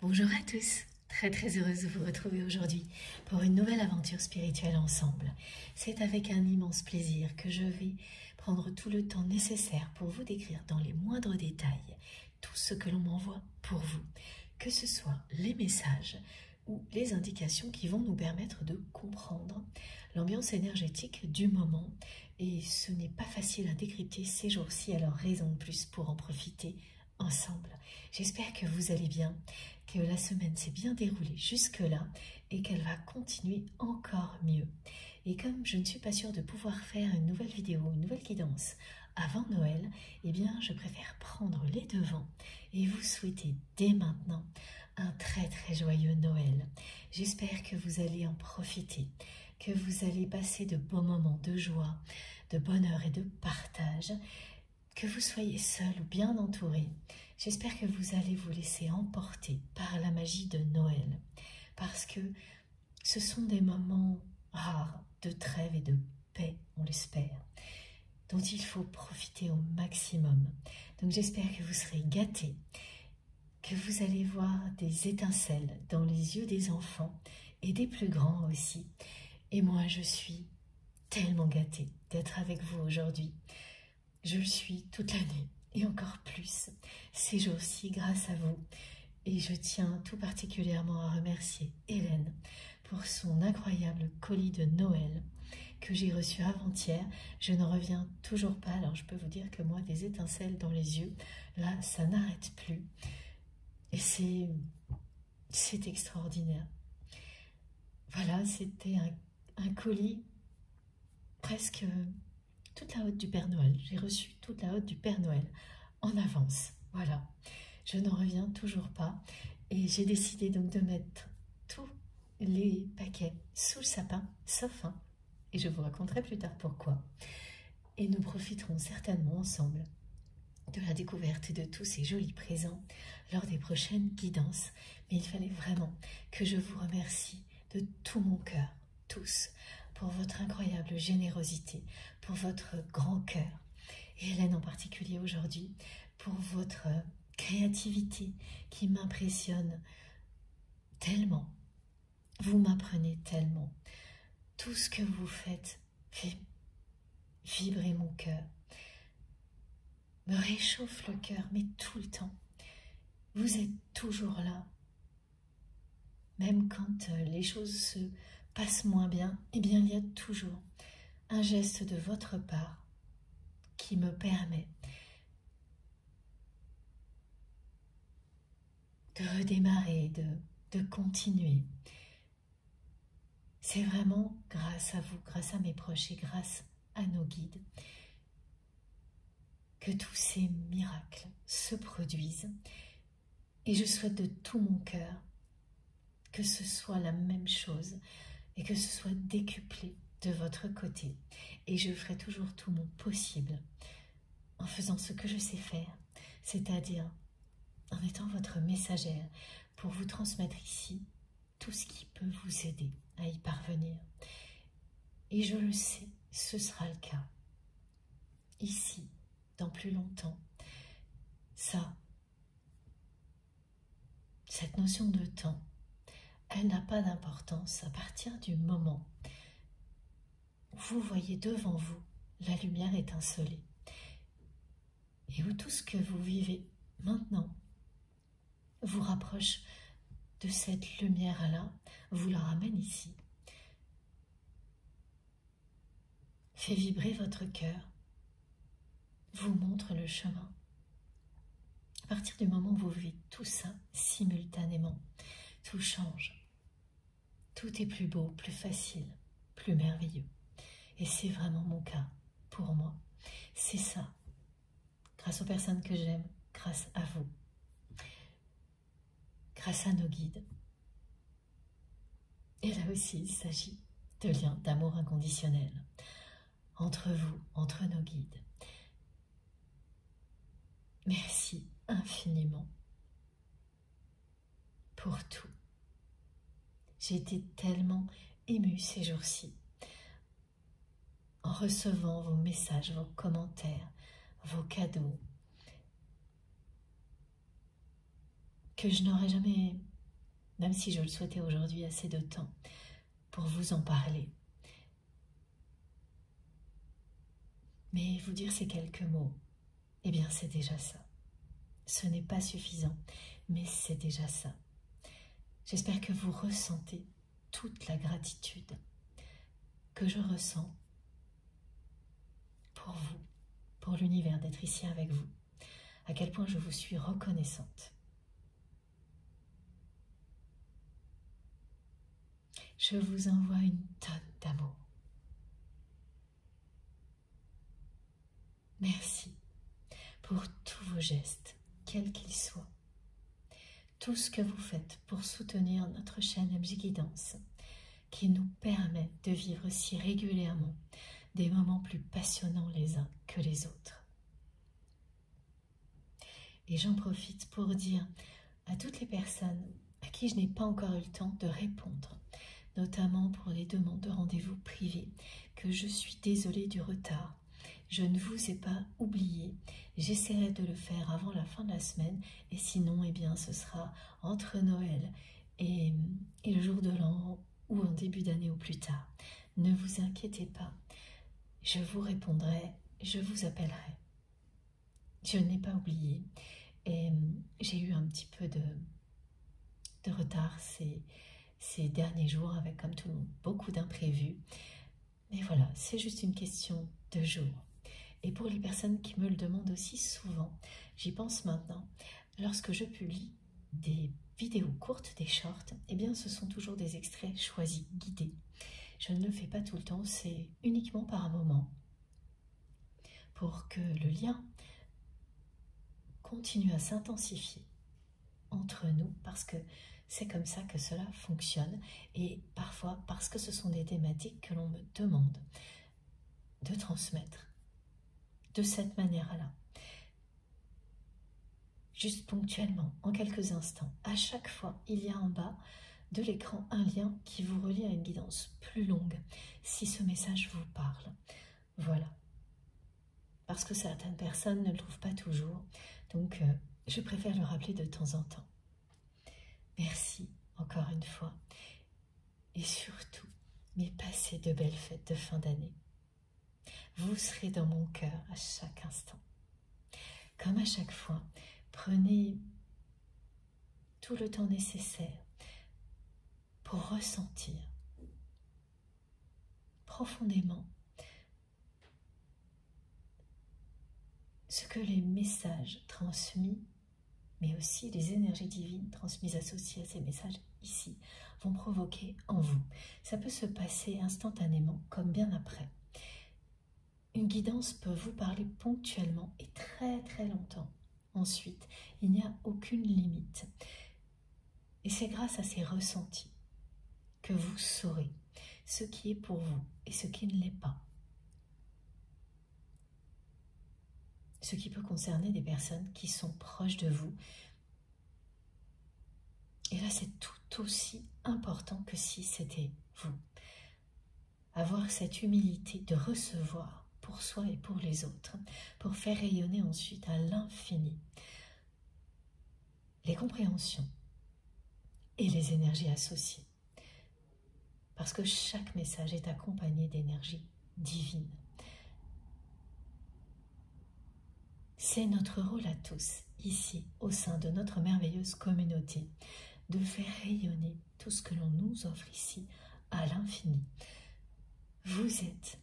Bonjour à tous, très heureuse de vous retrouver aujourd'hui pour une nouvelle aventure spirituelle ensemble. C'est avec un immense plaisir que je vais prendre tout le temps nécessaire pour vous décrire dans les moindres détails tout ce que l'on m'envoie pour vous, que ce soit les messages ou les indications qui vont nous permettre de comprendre l'ambiance énergétique du moment. Et ce n'est pas facile à décrypter ces jours-ci, alors raison de plus pour en profiter ensemble. J'espère que vous allez bien, que la semaine s'est bien déroulée jusque-là et qu'elle va continuer encore mieux. Et comme je ne suis pas sûre de pouvoir faire une nouvelle vidéo, une nouvelle guidance avant Noël, eh bien je préfère prendre les devants et vous souhaiter dès maintenant un très joyeux Noël. J'espère que vous allez en profiter, que vous allez passer de beaux moments de joie, de bonheur et de partage, que vous soyez seul ou bien entouré. J'espère que vous allez vous laisser emporter par la magie de Noël, parce que ce sont des moments rares de trêve et de paix, on l'espère, dont il faut profiter au maximum. Donc j'espère que vous serez gâtés, que vous allez voir des étincelles dans les yeux des enfants et des plus grands aussi. Et moi, je suis tellement gâtée d'être avec vous aujourd'hui. Je le suis toute l'année et encore plus ces jours-ci grâce à vous. Et je tiens tout particulièrement à remercier Hélène pour son incroyable colis de Noël que j'ai reçu avant-hier. Je ne reviens toujours pas, alors je peux vous dire que moi, des étincelles dans les yeux, là, ça n'arrête plus. Et c'est extraordinaire. Voilà, c'était un colis presque toute la hotte du Père Noël. J'ai reçu toute la hotte du Père Noël en avance. Voilà, je n'en reviens toujours pas. Et j'ai décidé donc de mettre tous les paquets sous le sapin, sauf un. Et je vous raconterai plus tard pourquoi. Et nous profiterons certainement ensemble de la découverte de tous ces jolis présents lors des prochaines guidances. Mais il fallait vraiment que je vous remercie de tout mon cœur, tous, pour votre incroyable générosité, pour votre grand cœur, et Hélène en particulier aujourd'hui, pour votre créativité qui m'impressionne tellement. Vous m'apprenez tellement. Tout ce que vous faites fait vibrer mon cœur, me réchauffe le cœur, mais tout le temps. Vous êtes toujours là. Même quand les choses se passent moins bien, eh bien il y a toujours un geste de votre part qui me permet de redémarrer, de continuer. C'est vraiment grâce à vous, grâce à mes proches et grâce à nos guides que tous ces miracles se produisent. Et je souhaite de tout mon cœur que ce soit la même chose et que ce soit décuplé de votre côté. Et je ferai toujours tout mon possible en faisant ce que je sais faire, c'est-à-dire en étant votre messagère pour vous transmettre ici tout ce qui peut vous aider à y parvenir. Et je le sais, ce sera le cas. Ici, dans plus longtemps, cette notion de temps, elle n'a pas d'importance à partir du moment où vous voyez devant vous la lumière étinceler et où tout ce que vous vivez maintenant vous rapproche de cette lumière-là, vous la ramène ici, fait vibrer votre cœur, vous montre le chemin. À partir du moment où vous vivez tout ça simultanément, tout change. Tout est plus beau, plus facile, plus merveilleux. Et c'est vraiment mon cas, pour moi. C'est ça, grâce aux personnes que j'aime, grâce à vous, grâce à nos guides. Et là aussi, il s'agit de liens d'amour inconditionnel entre vous, entre nos guides. Merci infiniment pour tout. J'ai été tellement émue ces jours-ci en recevant vos messages, vos commentaires, vos cadeaux, que je n'aurais jamais même si je le souhaitais aujourd'hui assez de temps pour vous en parler. Mais vous dire ces quelques mots, eh bien c'est déjà ça. Ce n'est pas suffisant, mais c'est déjà ça. J'espère que vous ressentez toute la gratitude que je ressens pour vous, pour l'univers, d'être ici avec vous. À quel point je vous suis reconnaissante. Je vous envoie une tonne d'amour. Merci pour tous vos gestes, quels qu'ils soient. Tout ce que vous faites pour soutenir notre chaîne MJ Guidance, qui nous permet de vivre si régulièrement des moments plus passionnants les uns que les autres. Et j'en profite pour dire à toutes les personnes à qui je n'ai pas encore eu le temps de répondre, notamment pour les demandes de rendez-vous privés, que je suis désolée du retard. Je ne vous ai pas oublié, j'essaierai de le faire avant la fin de la semaine, et sinon, eh bien, ce sera entre Noël et le jour de l'an, ou en début d'année ou plus tard. Ne vous inquiétez pas, je vous répondrai, je vous appellerai. Je n'ai pas oublié, et j'ai eu un petit peu de retard ces derniers jours, avec, comme tout le monde, beaucoup d'imprévus. Mais voilà, c'est juste une question de jours. Et pour les personnes qui me le demandent aussi souvent, j'y pense maintenant, lorsque je publie des vidéos courtes, des shorts, eh bien ce sont toujours des extraits choisis, guidés. Je ne le fais pas tout le temps, c'est uniquement par un moment, pour que le lien continue à s'intensifier entre nous, parce que c'est comme ça que cela fonctionne, et parfois parce que ce sont des thématiques que l'on me demande de transmettre de cette manière-là, juste ponctuellement, en quelques instants. À chaque fois, il y a en bas de l'écran un lien qui vous relie à une guidance plus longue, si ce message vous parle. Voilà. Parce que certaines personnes ne le trouvent pas toujours, donc je préfère le rappeler de temps en temps. Merci encore une fois, et surtout, mais passez de belles fêtes de fin d'année. Vous serez dans mon cœur à chaque instant. Comme à chaque fois, prenez tout le temps nécessaire pour ressentir profondément ce que les messages transmis, mais aussi les énergies divines transmises associées à ces messages ici, vont provoquer en vous. Ça peut se passer instantanément, comme bien après. Une guidance peut vous parler ponctuellement et très très longtemps. Ensuite, il n'y a aucune limite. Et c'est grâce à ces ressentis que vous saurez ce qui est pour vous et ce qui ne l'est pas. Ce qui peut concerner des personnes qui sont proches de vous. Et là, c'est tout aussi important que si c'était vous. Avoir cette humilité de recevoir pour soi et pour les autres, pour faire rayonner ensuite à l'infini les compréhensions et les énergies associées. Parce que chaque message est accompagné d'énergie divine. C'est notre rôle à tous, ici, au sein de notre merveilleuse communauté, de faire rayonner tout ce que l'on nous offre ici à l'infini. Vous êtes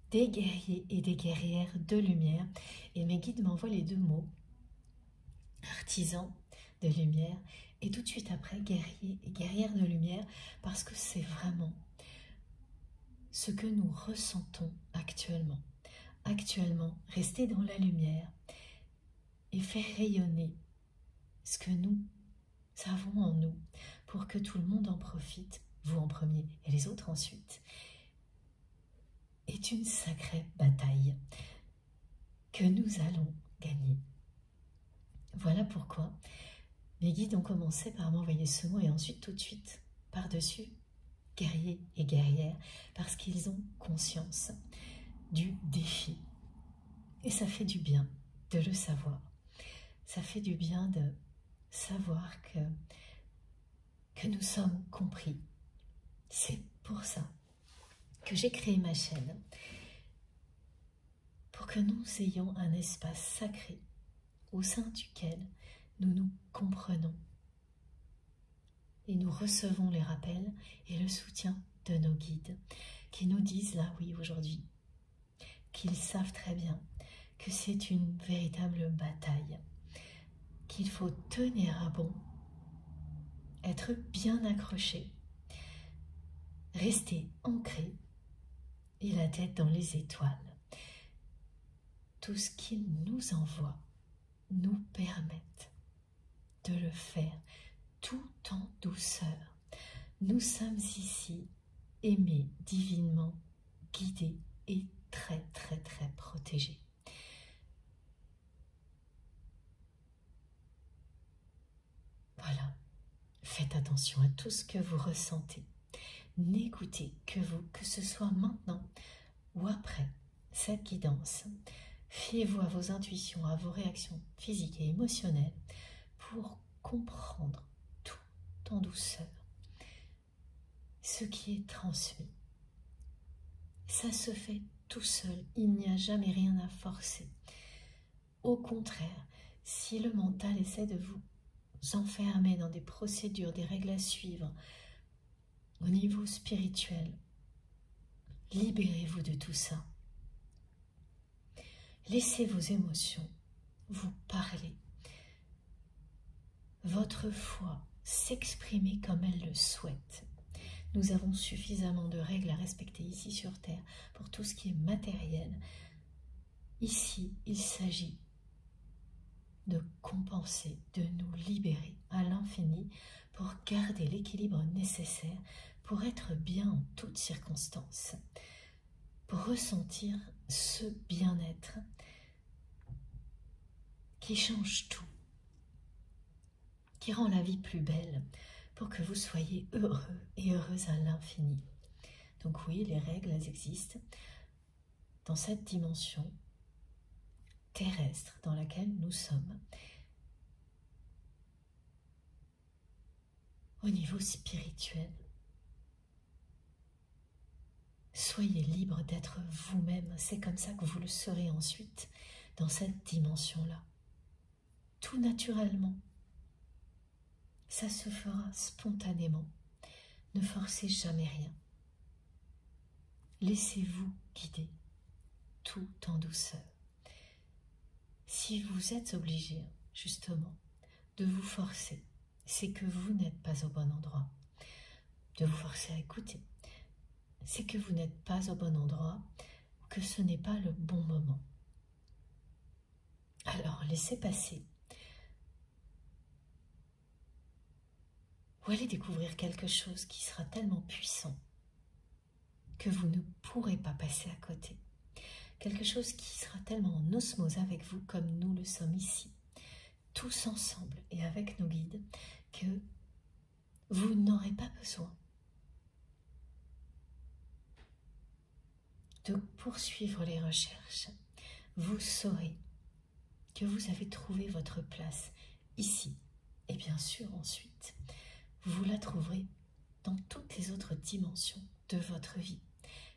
des guerriers et des guerrières de lumière, et mes guides m'envoient les deux mots, artisans de lumière, et tout de suite après, guerriers et guerrières de lumière, parce que c'est vraiment ce que nous ressentons actuellement. Actuellement, rester dans la lumière et faire rayonner ce que nous avons en nous, pour que tout le monde en profite, vous en premier et les autres ensuite, est une sacrée bataille que nous allons gagner. Voilà pourquoi mes guides ont commencé par m'envoyer ce mot, et ensuite tout de suite par-dessus, guerriers et guerrières, parce qu'ils ont conscience du défi. Et ça fait du bien de le savoir. Ça fait du bien de savoir que que nous sommes compris. C'est pour ça que j'ai créé ma chaîne, pour que nous ayons un espace sacré au sein duquel nous nous comprenons et nous recevons les rappels et le soutien de nos guides qui nous disent là oui aujourd'hui, qu'ils savent très bien que c'est une véritable bataille, qu'il faut tenir à bon, être bien accroché, rester ancré et la tête dans les étoiles. Tout ce qu'il nous envoie nous permettent de le faire tout en douceur. Nous sommes ici aimés divinement, guidés et très protégés. Voilà, faites attention à tout ce que vous ressentez. N'écoutez que ce soit maintenant ou après cette guidance. Fiez-vous à vos intuitions, à vos réactions physiques et émotionnelles pour comprendre tout en douceur ce qui est transmis. Ça se fait tout seul, il n'y a jamais rien à forcer. Au contraire, si le mental essaie de vous enfermer dans des procédures, des règles à suivre, au niveau spirituel, libérez-vous de tout ça. Laissez vos émotions vous parler. Votre foi s'exprimer comme elle le souhaite. Nous avons suffisamment de règles à respecter ici sur Terre pour tout ce qui est matériel. Ici, il s'agit de compenser, de nous libérer à l'infini pour garder l'équilibre nécessaire pour être bien en toutes circonstances, pour ressentir ce bien-être qui change tout, qui rend la vie plus belle, pour que vous soyez heureux et heureuse à l'infini. Donc oui, les règles, elles existent dans cette dimension terrestre dans laquelle nous sommes. Au niveau spirituel, soyez libre d'être vous-même. C'est comme ça que vous le serez ensuite dans cette dimension-là. Tout naturellement. Ça se fera spontanément. Ne forcez jamais rien. Laissez-vous guider, tout en douceur. Si vous êtes obligé, justement, de vous forcer, c'est que vous n'êtes pas au bon endroit. De vous forcer à écouter, c'est que vous n'êtes pas au bon endroit, que ce n'est pas le bon moment. Alors, laissez passer. Ou allez découvrir quelque chose qui sera tellement puissant que vous ne pourrez pas passer à côté. Quelque chose qui sera tellement en osmose avec vous comme nous le sommes ici, tous ensemble et avec nos guides, que vous n'aurez pas besoin de poursuivre les recherches. Vous saurez que vous avez trouvé votre place ici. Et bien sûr, ensuite, vous la trouverez dans toutes les autres dimensions de votre vie.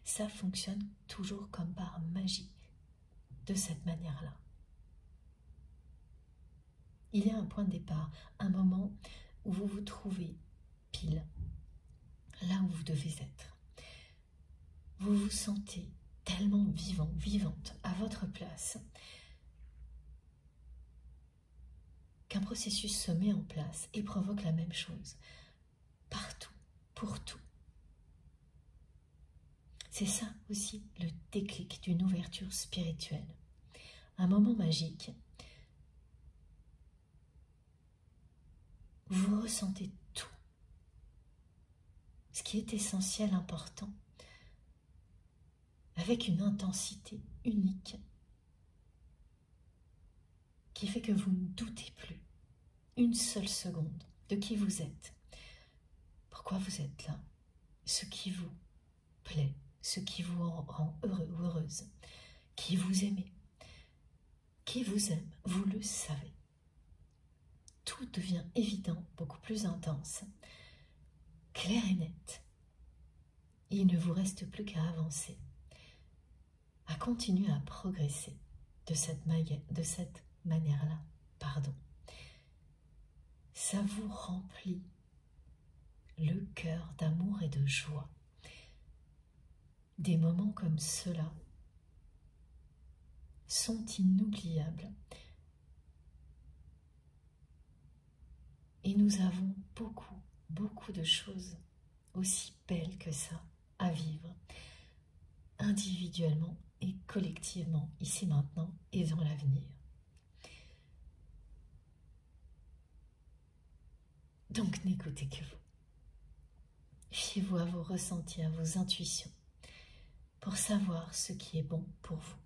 Ça fonctionne toujours comme par magie, de cette manière-là. Il y a un point de départ, un moment où vous vous trouvez pile, là où vous devez être. Vous vous sentez tellement vivant, vivante à votre place, qu'un processus se met en place et provoque la même chose, partout, pour tout. C'est ça aussi le déclic d'une ouverture spirituelle. Un moment magique. Vous ressentez tout. Ce qui est essentiel, important. Avec une intensité unique. Qui fait que vous ne doutez plus une seule seconde de qui vous êtes. Pourquoi vous êtes là. Ce qui vous plaît. Ce qui vous rend heureux ou heureuse, qui vous aimez, qui vous aime, vous le savez. Tout devient évident, beaucoup plus intense. clair et net. Il ne vous reste plus qu'à avancer, à continuer à progresser de cette manière-là. Ça vous remplit le cœur d'amour et de joie. Des moments comme ceux-là sont inoubliables. Et nous avons beaucoup de choses aussi belles que ça à vivre, individuellement et collectivement, ici maintenant et dans l'avenir. Donc n'écoutez que vous. Fiez-vous à vos ressentis, à vos intuitions, pour savoir ce qui est bon pour vous.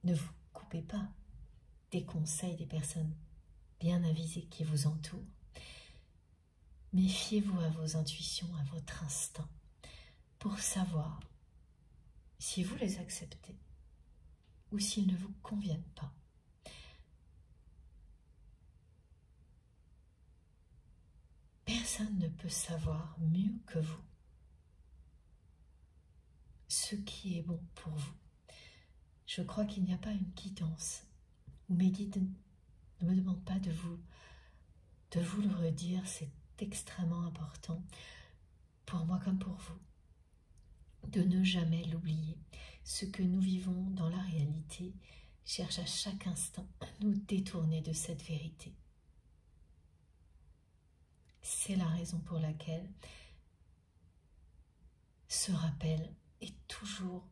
Ne vous coupez pas des conseils des personnes bien avisées qui vous entourent. Mais fiez-vous à vos intuitions, à votre instinct, pour savoir si vous les acceptez ou s'ils ne vous conviennent pas. Personne ne peut savoir mieux que vous ce qui est bon pour vous. Je crois qu'il n'y a pas une guidance, ou mes guides ne me demandent pas de vous le redire, c'est extrêmement important pour moi comme pour vous, de ne jamais l'oublier. Ce que nous vivons dans la réalité cherche à chaque instant à nous détourner de cette vérité. C'est la raison pour laquelle ce rappel est toujours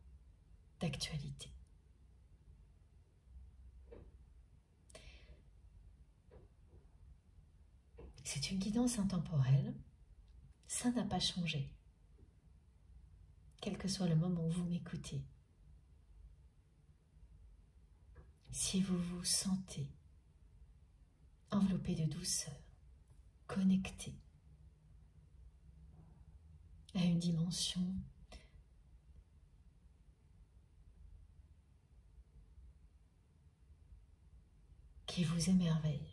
d'actualité. C'est une guidance intemporelle, ça n'a pas changé, quel que soit le moment où vous m'écoutez. Si vous vous sentez enveloppé de douceur, connecté à une dimension qui vous émerveille,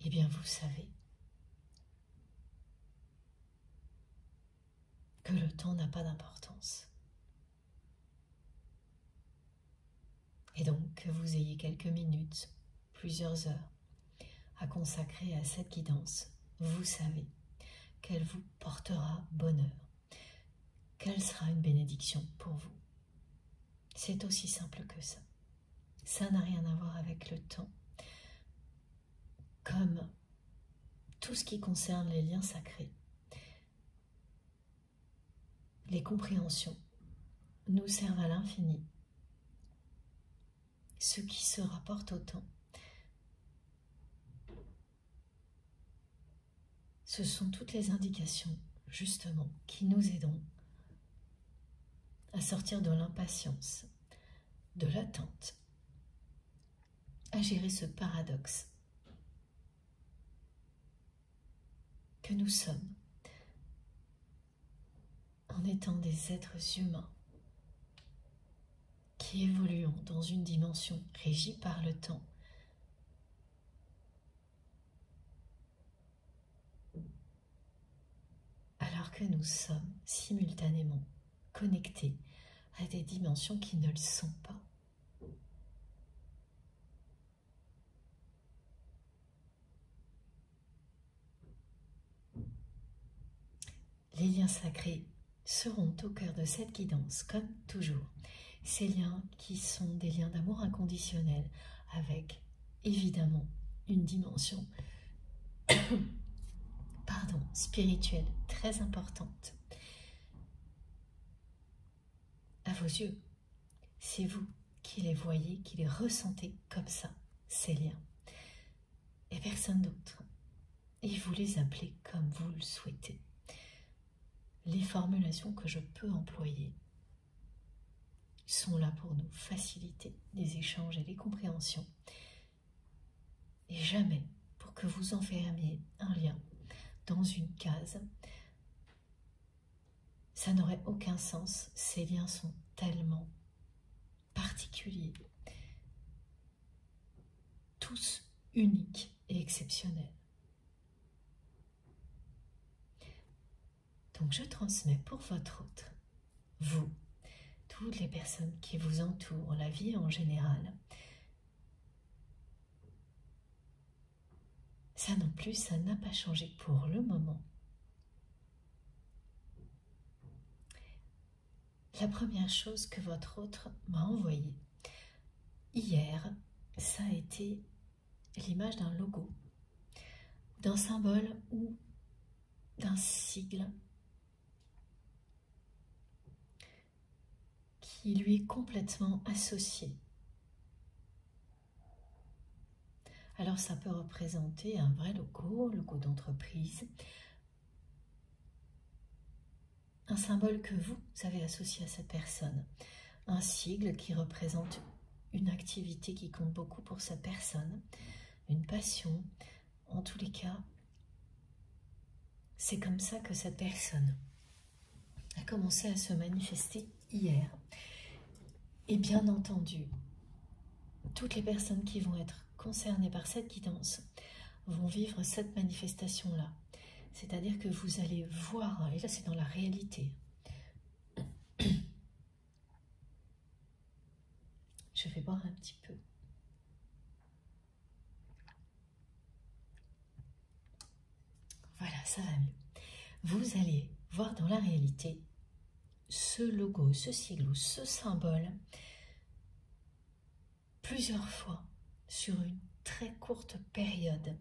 eh bien vous savez que le temps n'a pas d'importance. Et donc que vous ayez quelques minutes, plusieurs heures à consacrer à cette guidance, vous savez qu'elle vous portera bonheur, qu'elle sera une bénédiction pour vous. C'est aussi simple que ça. Ça n'a rien à voir avec le temps. Comme tout ce qui concerne les liens sacrés, les compréhensions nous servent à l'infini. Ce qui se rapporte au temps, ce sont toutes les indications, justement, qui nous aideront à sortir de l'impatience, de l'attente, à gérer ce paradoxe que nous sommes en étant des êtres humains qui évoluons dans une dimension régie par le temps, alors que nous sommes simultanément connectés à des dimensions qui ne le sont pas. Les liens sacrés seront au cœur de cette guidance, comme toujours. Ces liens qui sont des liens d'amour inconditionnel, avec évidemment une dimension spirituelle très importante. À vos yeux, c'est vous qui les voyez, qui les ressentez comme ça, ces liens, et personne d'autre. Et vous les appelez comme vous le souhaitez. Les formulations que je peux employer sont là pour nous faciliter les échanges et les compréhensions, et jamais pour que vous enfermiez un lien dans une case. Ça n'aurait aucun sens. Ces liens sont tellement particuliers, tous uniques et exceptionnels. Donc je transmets pour votre hôte, vous, toutes les personnes qui vous entourent, la vie en général. Ça non plus, ça n'a pas changé pour le moment. La première chose que votre hôte m'a envoyée hier, ça a été l'image d'un logo, d'un symbole ou d'un sigle qui lui est complètement associé. Alors ça peut représenter un vrai logo d'entreprise, un symbole que vous avez associé à cette personne, un sigle qui représente une activité qui compte beaucoup pour cette personne, une passion. En tous les cas, c'est comme ça que cette personne a commencé à se manifester hier. Et bien entendu, toutes les personnes qui vont être concernées par cette guidance vont vivre cette manifestation-là. C'est-à-dire que vous allez voir, et là c'est dans la réalité. Je vais boire un petit peu. Voilà, ça va mieux. Vous allez voir dans la réalité ce logo, ce sigle ou ce symbole plusieurs fois sur une très courte période.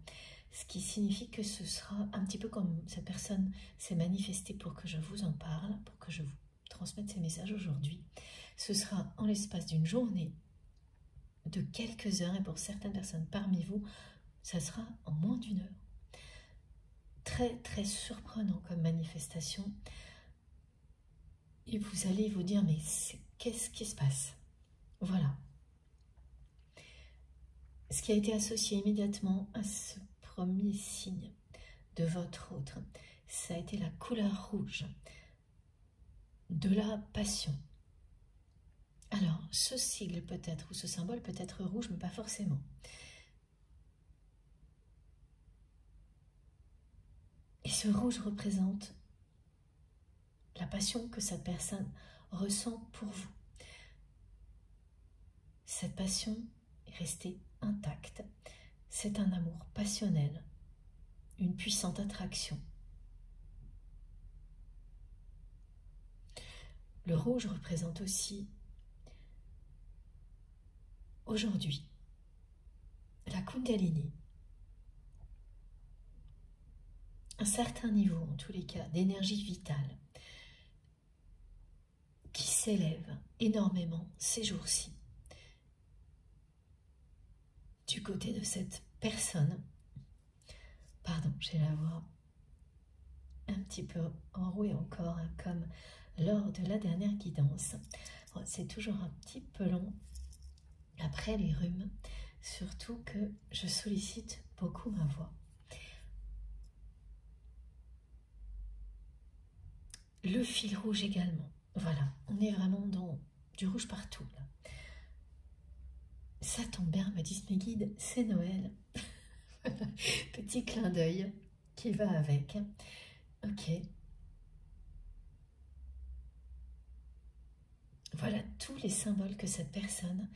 Ce qui signifie que ce sera un petit peu comme cette personne s'est manifestée pour que je vous en parle, pour que je vous transmette ces messages aujourd'hui. Ce sera en l'espace d'une journée, de quelques heures, et pour certaines personnes parmi vous, ça sera en moins d'une heure. Très très surprenant comme manifestation. Et vous allez vous dire, mais qu'est-ce qui se passe? Voilà. Ce qui a été associé immédiatement à ce premier signe de votre hôte, ça a été la couleur rouge, de la passion. Alors, ce sigle peut-être, ou ce symbole peut être rouge, mais pas forcément. Et ce rouge représente la passion que cette personne ressent pour vous. Cette passion est restée intacte. C'est un amour passionnel, une puissante attraction. Le rouge représente aussi, aujourd'hui, la Kundalini. Un certain niveau, en tous les cas, d'énergie vitale qui s'élève énormément ces jours-ci. Du côté de cette personne, pardon, j'ai la voix un petit peu enrouée encore, hein, comme lors de la dernière guidance. Bon, c'est toujours un petit peu long après les rhumes, surtout que je sollicite beaucoup ma voix. Le fil rouge également. Voilà, on est vraiment dans du rouge partout là. Ça tombe bien, me disent mes guides, c'est Noël. Petit clin d'œil qui va avec. Ok. Voilà tous les symboles que cette personne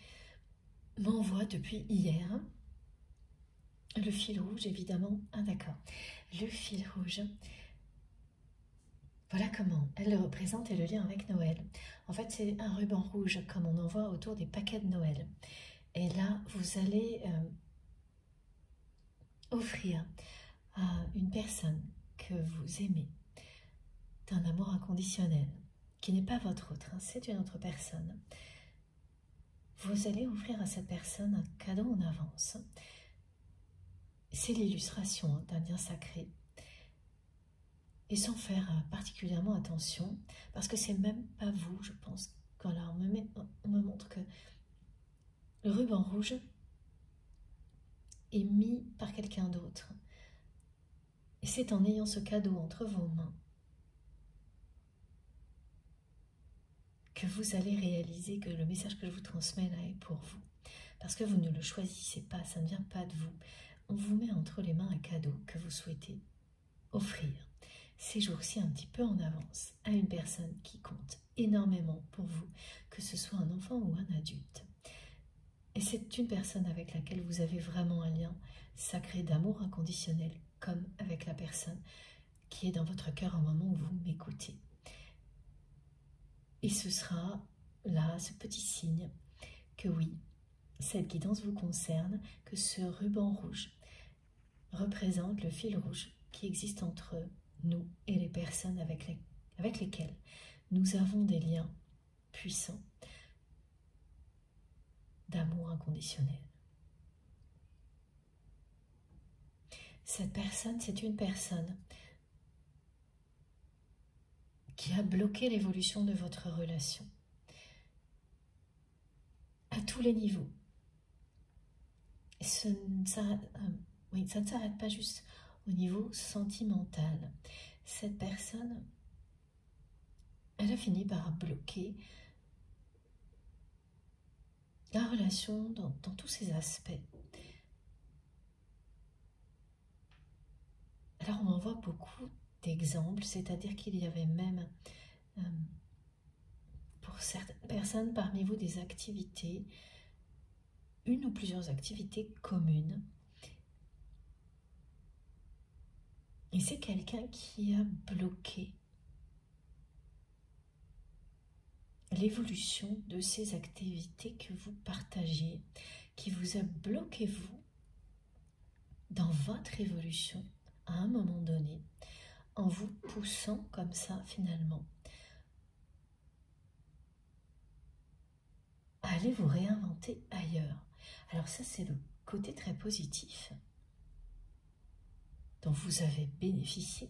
m'envoie depuis hier. Le fil rouge, évidemment. Ah d'accord. Le fil rouge. Voilà comment elle le représente et le lien avec Noël. En fait, c'est un ruban rouge comme on en voit autour des paquets de Noël. Et là, vous allez offrir à une personne que vous aimez d'un amour inconditionnel, qui n'est pas votre autre, hein, c'est une autre personne. Vous allez offrir à cette personne un cadeau en avance. C'est l'illustration d'un lien sacré. Et sans faire particulièrement attention, parce que c'est même pas vous, je pense, quand là on me montre que le ruban rouge est mis par quelqu'un d'autre. Et c'est en ayant ce cadeau entre vos mains que vous allez réaliser que le message que je vous transmets là est pour vous. Parce que vous ne le choisissez pas, ça ne vient pas de vous. On vous met entre les mains un cadeau que vous souhaitez offrir. ces jours-ci un petit peu en avance à une personne qui compte énormément pour vous, que ce soit un enfant ou un adulte. Et c'est une personne avec laquelle vous avez vraiment un lien sacré d'amour inconditionnel, comme avec la personne qui est dans votre cœur au moment où vous m'écoutez. Et ce sera là, ce petit signe que oui, cette guidance vous concerne, que ce ruban rouge représente le fil rouge qui existe entre nous et les personnes avec lesquelles nous avons des liens puissants d'amour inconditionnel. Cette personne, c'est une personne qui a bloqué l'évolution de votre relation à tous les niveaux. Ça ne s'arrête pas juste au niveau sentimental. Cette personne, elle a fini par bloquer la relation dans tous ses aspects. Alors on en voit beaucoup d'exemples, c'est-à-dire qu'il y avait même pour certaines personnes parmi vous des activités, une ou plusieurs activités communes. Et c'est quelqu'un qui a bloqué l'évolution de ces activités que vous partagiez, qui vous a bloqué vous dans votre évolution à un moment donné, en vous poussant comme ça finalement à aller vous réinventer ailleurs. Alors ça, c'est le côté très positif dont vous avez bénéficié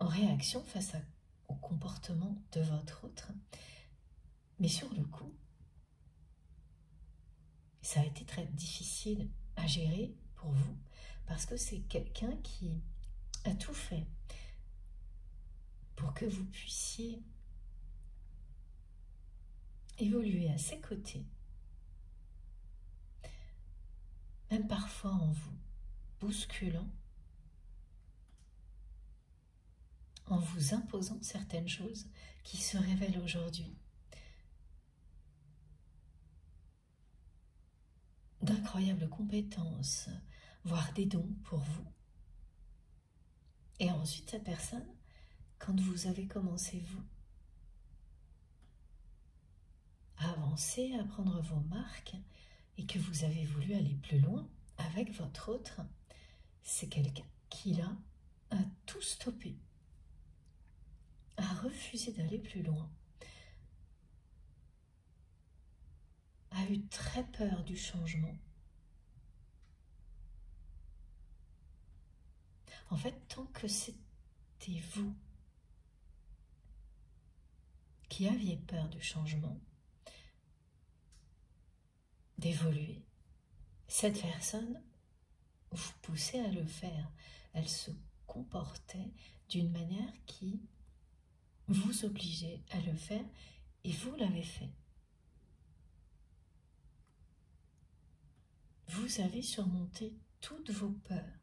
en réaction face au comportement de votre autre. Mais sur le coup, ça a été très difficile à gérer pour vous parce que c'est quelqu'un qui a tout fait pour que vous puissiez évoluer à ses côtés, même parfois en vous bousculant, en vous imposant certaines choses qui se révèlent aujourd'hui d'incroyables compétences, voire des dons pour vous. Et ensuite, cette personne, quand vous avez commencé, vous, à avancer, à prendre vos marques, et que vous avez voulu aller plus loin avec votre autre, c'est quelqu'un qui, là, a tout stoppé, a refusé d'aller plus loin, a eu très peur du changement. En fait, tant que c'était vous qui aviez peur du changement, d'évoluer, cette personne vous poussait à le faire. Elle se comportait d'une manière qui vous obligeait à le faire et vous l'avez fait. Vous avez surmonté toutes vos peurs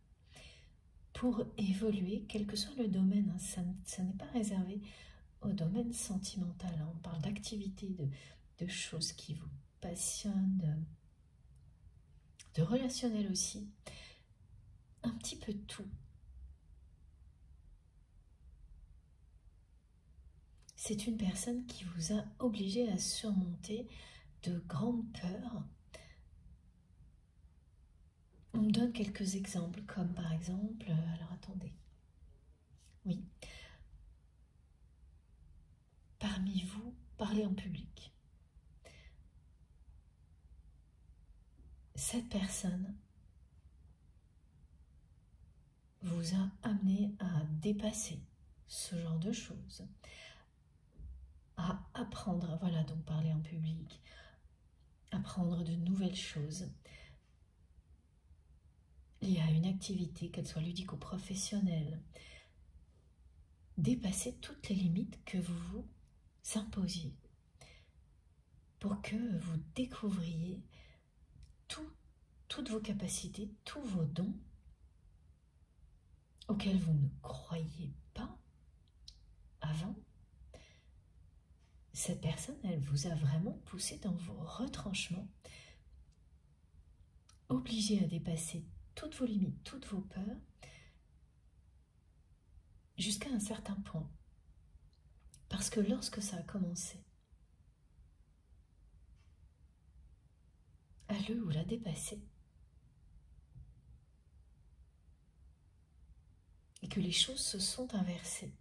pour évoluer, quel que soit le domaine. Ça n'est pas réservé au domaine sentimental. On parle d'activités, de choses qui vous passionnent, de relationnel aussi. Un petit peu de tout. C'est une personne qui vous a obligé à surmonter de grandes peurs. On me donne quelques exemples, comme par exemple, alors attendez, oui, parmi vous, parlez en public. Cette personne vous a amené à dépasser ce genre de choses, à apprendre, voilà, donc parler en public, apprendre de nouvelles choses liées à une activité, qu'elle soit ludique ou professionnelle, dépasser toutes les limites que vous vous imposiez pour que vous découvriez toutes vos capacités, tous vos dons auquel vous ne croyiez pas avant, cette personne, elle vous a vraiment poussé dans vos retranchements, obligé à dépasser toutes vos limites, toutes vos peurs, jusqu'à un certain point. Parce que lorsque ça a commencé, à le ou la dépasser, et que les choses se sont inversées,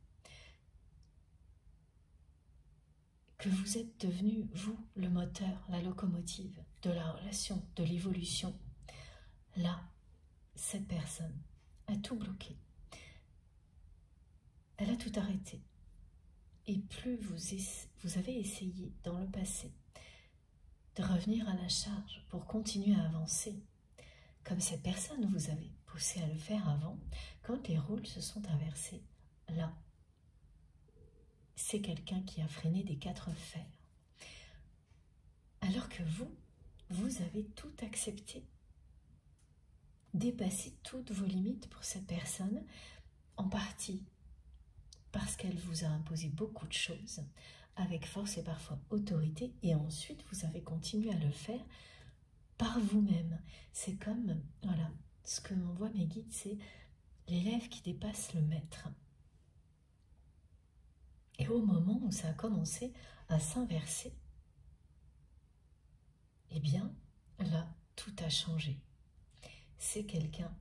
que vous êtes devenu, vous, le moteur, la locomotive de la relation, de l'évolution, là, cette personne a tout bloqué. Elle a tout arrêté. Et plus vous avez essayé dans le passé de revenir à la charge pour continuer à avancer, comme cette personne vous avait poussé à le faire avant, quand les rôles se sont inversés, là, c'est quelqu'un qui a freiné des 4 fers. Alors que vous avez tout accepté, dépassé toutes vos limites pour cette personne, en partie parce qu'elle vous a imposé beaucoup de choses, avec force et parfois autorité, et ensuite vous avez continué à le faire par vous-même. C'est comme, voilà, ce que m'envoient mes guides, c'est l'élève qui dépasse le maître. Et au moment où ça a commencé à s'inverser, eh bien, là, tout a changé. C'est quelqu'un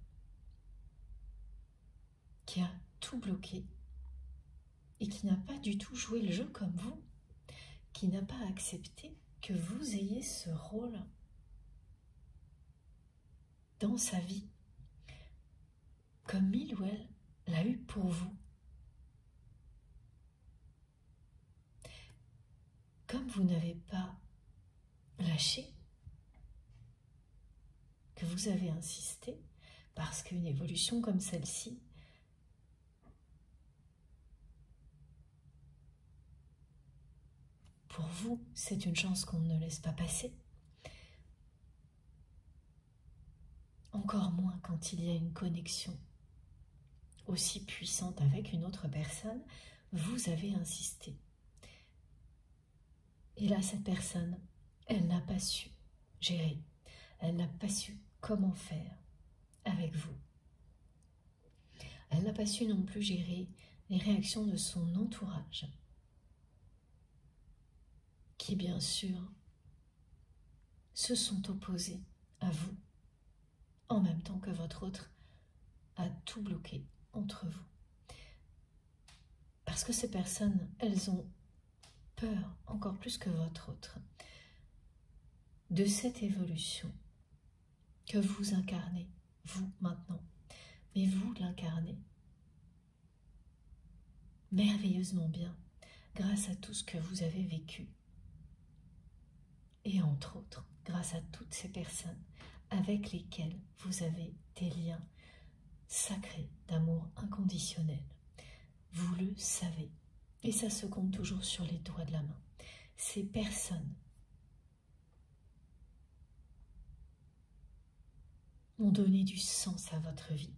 qui a tout bloqué et qui n'a pas du tout joué le jeu comme vous, qui n'a pas accepté que vous ayez ce rôle dans sa vie, comme il ou elle l'a eu pour vous. Comme vous n'avez pas lâché, que vous avez insisté, parce qu'une évolution comme celle-ci, pour vous, c'est une chance qu'on ne laisse pas passer. Encore moins quand il y a une connexion aussi puissante avec une autre personne, vous avez insisté. Et là, cette personne, elle n'a pas su gérer, elle n'a pas su comment faire avec vous. Elle n'a pas su non plus gérer les réactions de son entourage, qui bien sûr se sont opposés à vous, en même temps que votre autre a tout bloqué entre vous. Parce que ces personnes, elles ont peur, encore plus que votre autre, de cette évolution que vous incarnez, vous maintenant. Mais vous l'incarnez merveilleusement bien grâce à tout ce que vous avez vécu. Et entre autres, grâce à toutes ces personnes avec lesquelles vous avez des liens sacrés d'amour inconditionnel. Vous le savez. Et ça se compte toujours sur les doigts de la main. Ces personnes ont donné du sens à votre vie.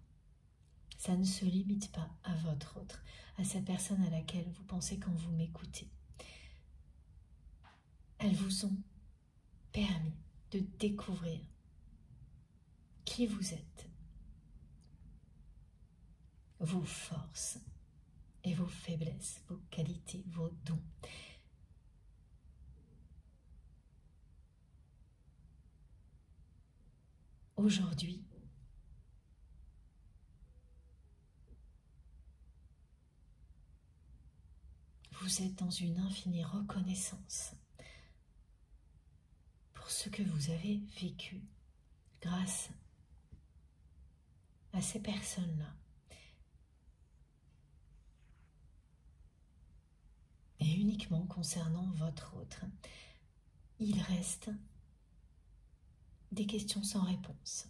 Ça ne se limite pas à votre autre, à cette personne à laquelle vous pensez quand vous m'écoutez. Elles vous ont permis de découvrir qui vous êtes, vos forces et vos faiblesses, vos qualités, vos dons. Aujourd'hui, vous êtes dans une infinie reconnaissance pour ce que vous avez vécu grâce à ces personnes-là. Et uniquement concernant votre autre, il reste des questions sans réponse.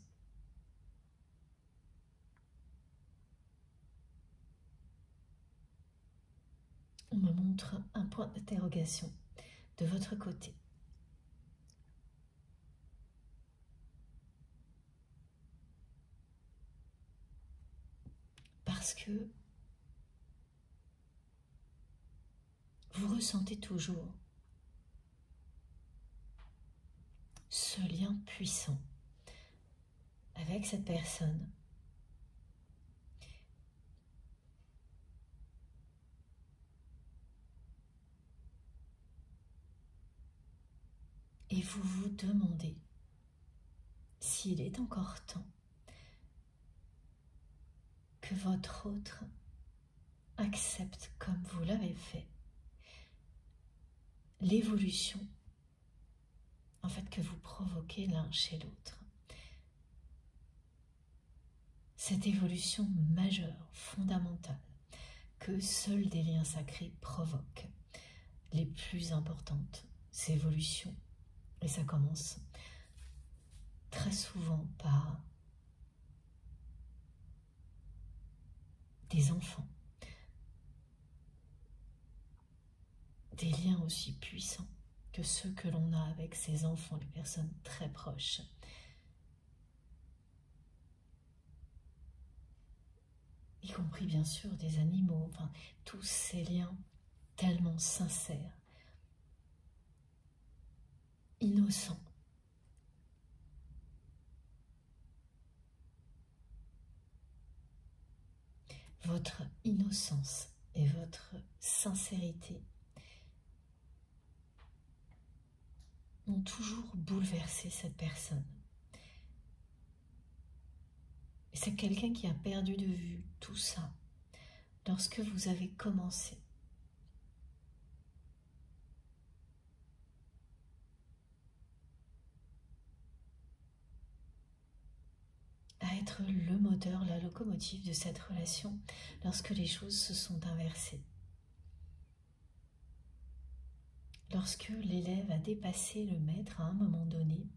On me montre un point d'interrogation de votre côté. parce que vous ressentez toujours ce lien puissant avec cette personne. Et vous vous demandez s'il est encore temps que votre autre accepte, comme vous l'avez fait, l'évolution en fait que vous provoquez l'un chez l'autre. Cette évolution majeure, fondamentale, que seuls des liens sacrés provoquent, les plus importantes évolutions. Et ça commence très souvent par des enfants, des liens aussi puissants que ceux que l'on a avec ses enfants, les personnes très proches. Y compris bien sûr des animaux, enfin tous ces liens tellement sincères, innocents. Votre innocence et votre sincérité ont toujours bouleversé cette personne. Et c'est quelqu'un qui a perdu de vue tout ça lorsque vous avez commencé à être le moteur, la locomotive de cette relation lorsque les choses se sont inversées. Lorsque l'élève a dépassé le maître à un moment donné,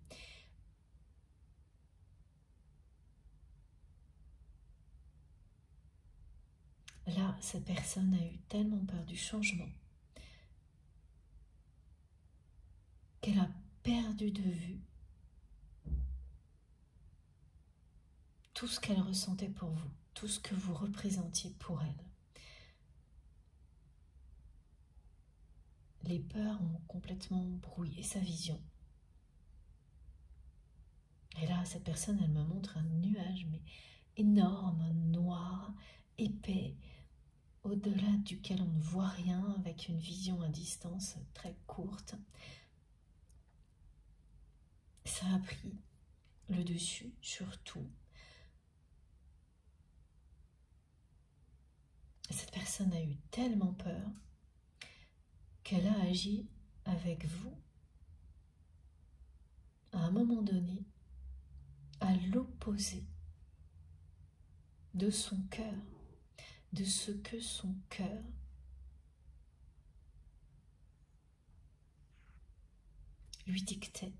là, cette personne a eu tellement peur du changement qu'elle a perdu de vue tout ce qu'elle ressentait pour vous, tout ce que vous représentiez pour elle. Les peurs ont complètement brouillé sa vision. Et là, cette personne, elle me montre un nuage, mais énorme, noir, épais, au-delà duquel on ne voit rien, avec une vision à distance très courte. Ça a pris le dessus sur tout. Cette personne a eu tellement peur qu'elle a agi avec vous à un moment donné à l'opposé de son cœur, de ce que son cœur lui dictait.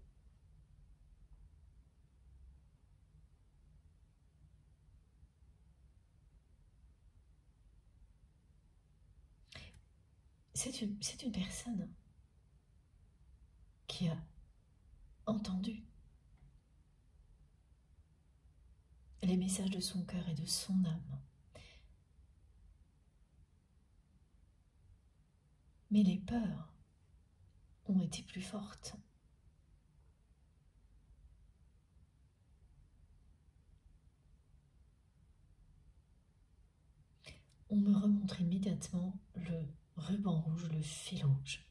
C'est une personne qui a entendu les messages de son cœur et de son âme. Mais les peurs ont été plus fortes. On me remontre immédiatement le ruban rouge, le fil rouge.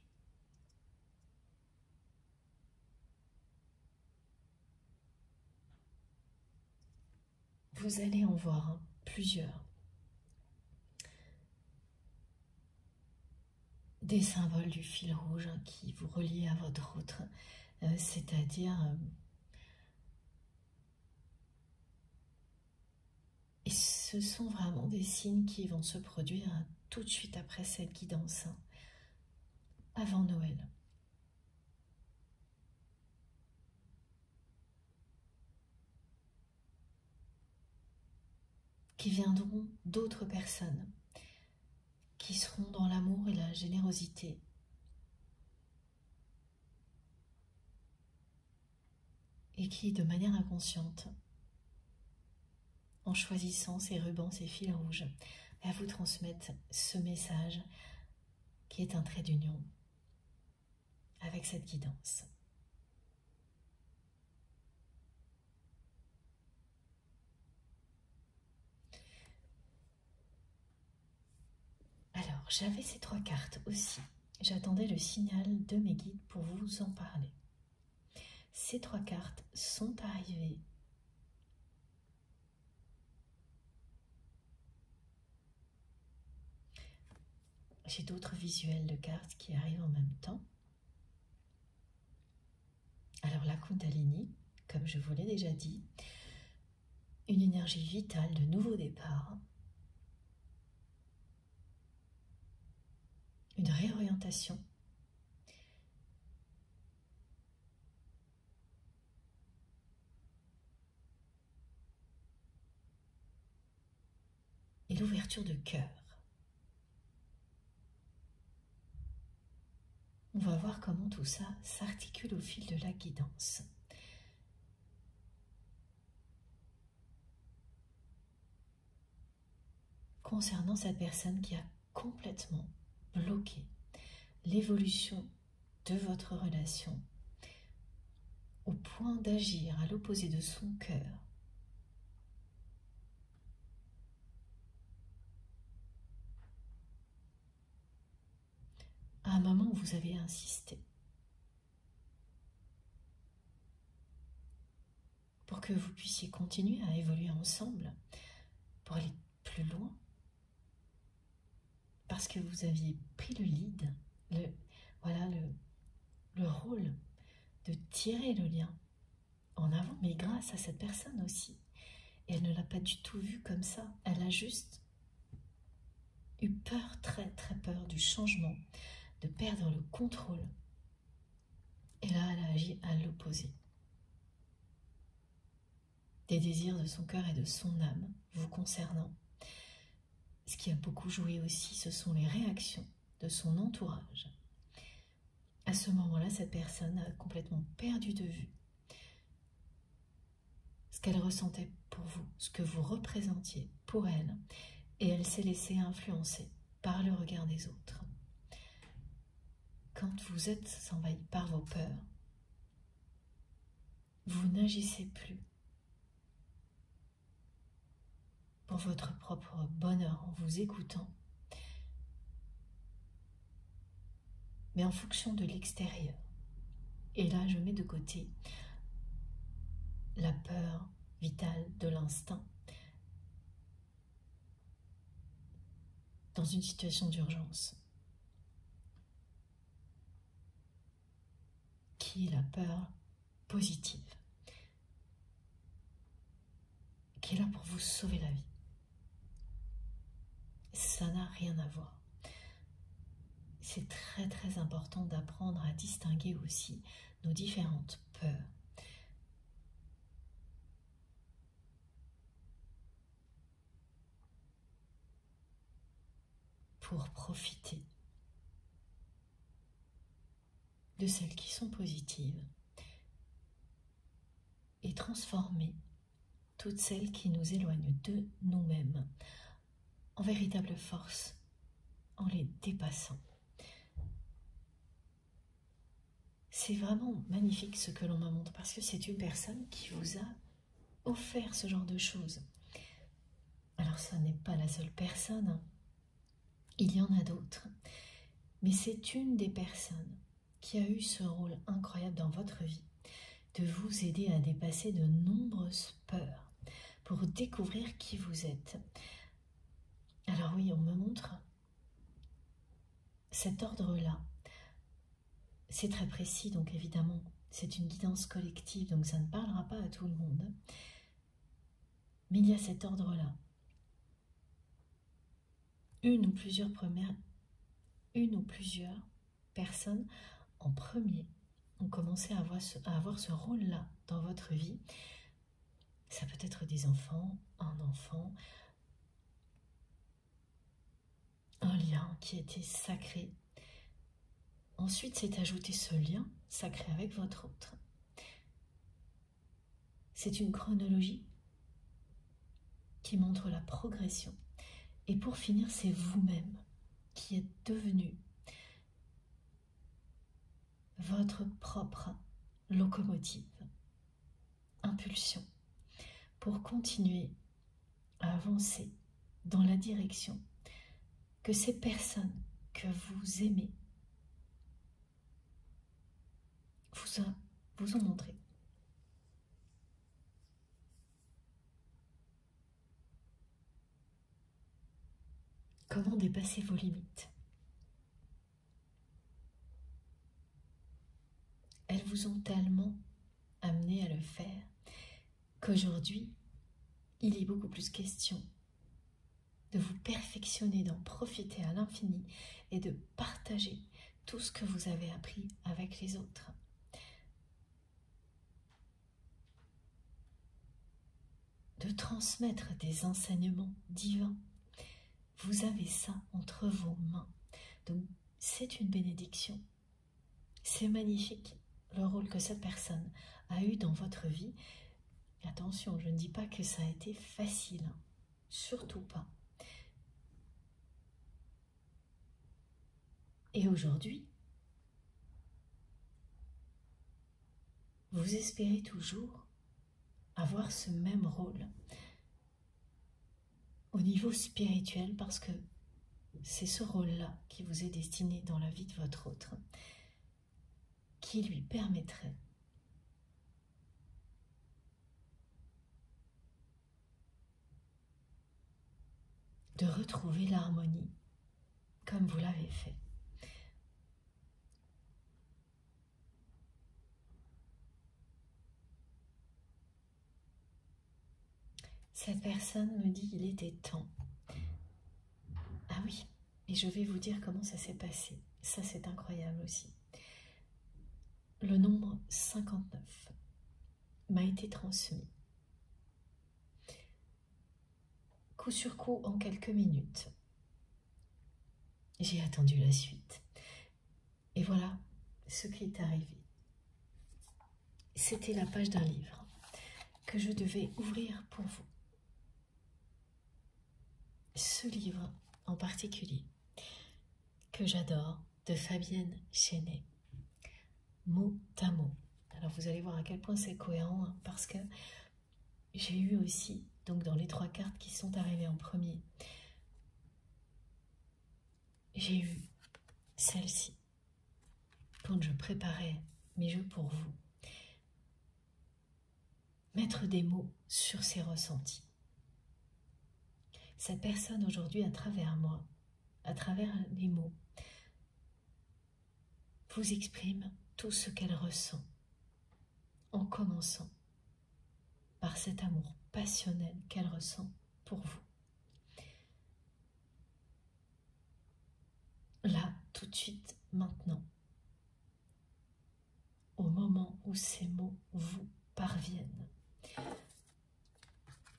Vous allez en voir plusieurs. Des symboles du fil rouge qui vous relient à votre autre, c'est-à-dire et ce sont vraiment des signes qui vont se produire tout de suite après cette guidance, avant Noël. Qui viendront d'autres personnes, qui seront dans l'amour et la générosité. Et qui, de manière inconsciente, en choisissant ces rubans, ces fils rouges, va vous transmettre ce message qui est un trait d'union avec cette guidance. Alors, j'avais ces 3 cartes aussi. J'attendais le signal de mes guides pour vous en parler. Ces 3 cartes sont arrivées. J'ai d'autres visuels de cartes qui arrivent en même temps. Alors la Kundalini, comme je vous l'ai déjà dit, une énergie vitale de nouveau départ, une réorientation, et l'ouverture de cœur. On va voir comment tout ça s'articule au fil de la guidance. Concernant cette personne qui a complètement bloqué l'évolution de votre relation au point d'agir à l'opposé de son cœur, à un moment où vous avez insisté pour que vous puissiez continuer à évoluer ensemble, pour aller plus loin, parce que vous aviez pris le lead, le rôle de tirer le lien en avant, mais grâce à cette personne aussi. Et elle ne l'a pas du tout vu comme ça, elle a juste eu peur, très très peur du changement, de perdre le contrôle. Et là, elle a agi à l'opposé. Des désirs de son cœur et de son âme vous concernant. Ce qui a beaucoup joué aussi, ce sont les réactions de son entourage. À ce moment-là, cette personne a complètement perdu de vue ce qu'elle ressentait pour vous, ce que vous représentiez pour elle, et elle s'est laissée influencer par le regard des autres. Quand vous êtes envahi par vos peurs, vous n'agissez plus pour votre propre bonheur en vous écoutant, mais en fonction de l'extérieur. Et là, je mets de côté la peur vitale de l'instinct dans une situation d'urgence, qui est la peur positive, qui est là pour vous sauver la vie. Ça n'a rien à voir. C'est très très important d'apprendre à distinguer aussi nos différentes peurs. Pour profiter de celles qui sont positives et transformer toutes celles qui nous éloignent de nous-mêmes en véritable force, en les dépassant. C'est vraiment magnifique ce que l'on me montre, parce que c'est une personne qui vous a offert ce genre de choses. Alors ça n'est pas la seule personne, il y en a d'autres, mais c'est une des personnes qui a eu ce rôle incroyable dans votre vie, de vous aider à dépasser de nombreuses peurs, pour découvrir qui vous êtes. Alors oui, on me montre cet ordre-là. C'est très précis, donc évidemment, c'est une guidance collective, donc ça ne parlera pas à tout le monde. Mais il y a cet ordre-là. Une ou plusieurs personnes en premier ont commencé à avoir ce rôle-là dans votre vie. Ça peut être des enfants, un enfant, un lien qui était sacré. Ensuite, c'est ajouter ce lien sacré avec votre autre. C'est une chronologie qui montre la progression. Et pour finir, c'est vous-même qui êtes devenu votre propre locomotive, impulsion, pour continuer à avancer dans la direction que ces personnes que vous aimez vous ont montré. Comment dépasser vos limites? Elles vous ont tellement amené à le faire qu'aujourd'hui, il est beaucoup plus question de vous perfectionner, d'en profiter à l'infini et de partager tout ce que vous avez appris avec les autres. De transmettre des enseignements divins. Vous avez ça entre vos mains. Donc, c'est une bénédiction. C'est magnifique le rôle que cette personne a eu dans votre vie. Attention, je ne dis pas que ça a été facile. Surtout pas. Et aujourd'hui, vous espérez toujours avoir ce même rôle au niveau spirituel parce que c'est ce rôle-là qui vous est destiné dans la vie de votre autre, qui lui permettrait de retrouver l'harmonie comme vous l'avez fait. Cette personne me dit il était temps. Ah oui, et je vais vous dire comment ça s'est passé. Ça, c'est incroyable aussi. Le nombre 59 m'a été transmis. Coup sur coup, en quelques minutes. J'ai attendu la suite. Et voilà ce qui est arrivé. C'était la page d'un livre que je devais ouvrir pour vous. Ce livre en particulier, que j'adore, de Fabienne Chenet, mot à mot. Alors vous allez voir à quel point c'est cohérent, hein, parce que j'ai eu aussi, donc dans les 3 cartes qui sont arrivées en premier, j'ai eu celle-ci, quand je préparais mes jeux pour vous, mettre des mots sur ses ressentis. Cette personne aujourd'hui, à travers moi, à travers les mots, vous exprime tout ce qu'elle ressent, en commençant par cet amour passionnel qu'elle ressent pour vous. Là, tout de suite, maintenant, au moment où ces mots vous parviennent,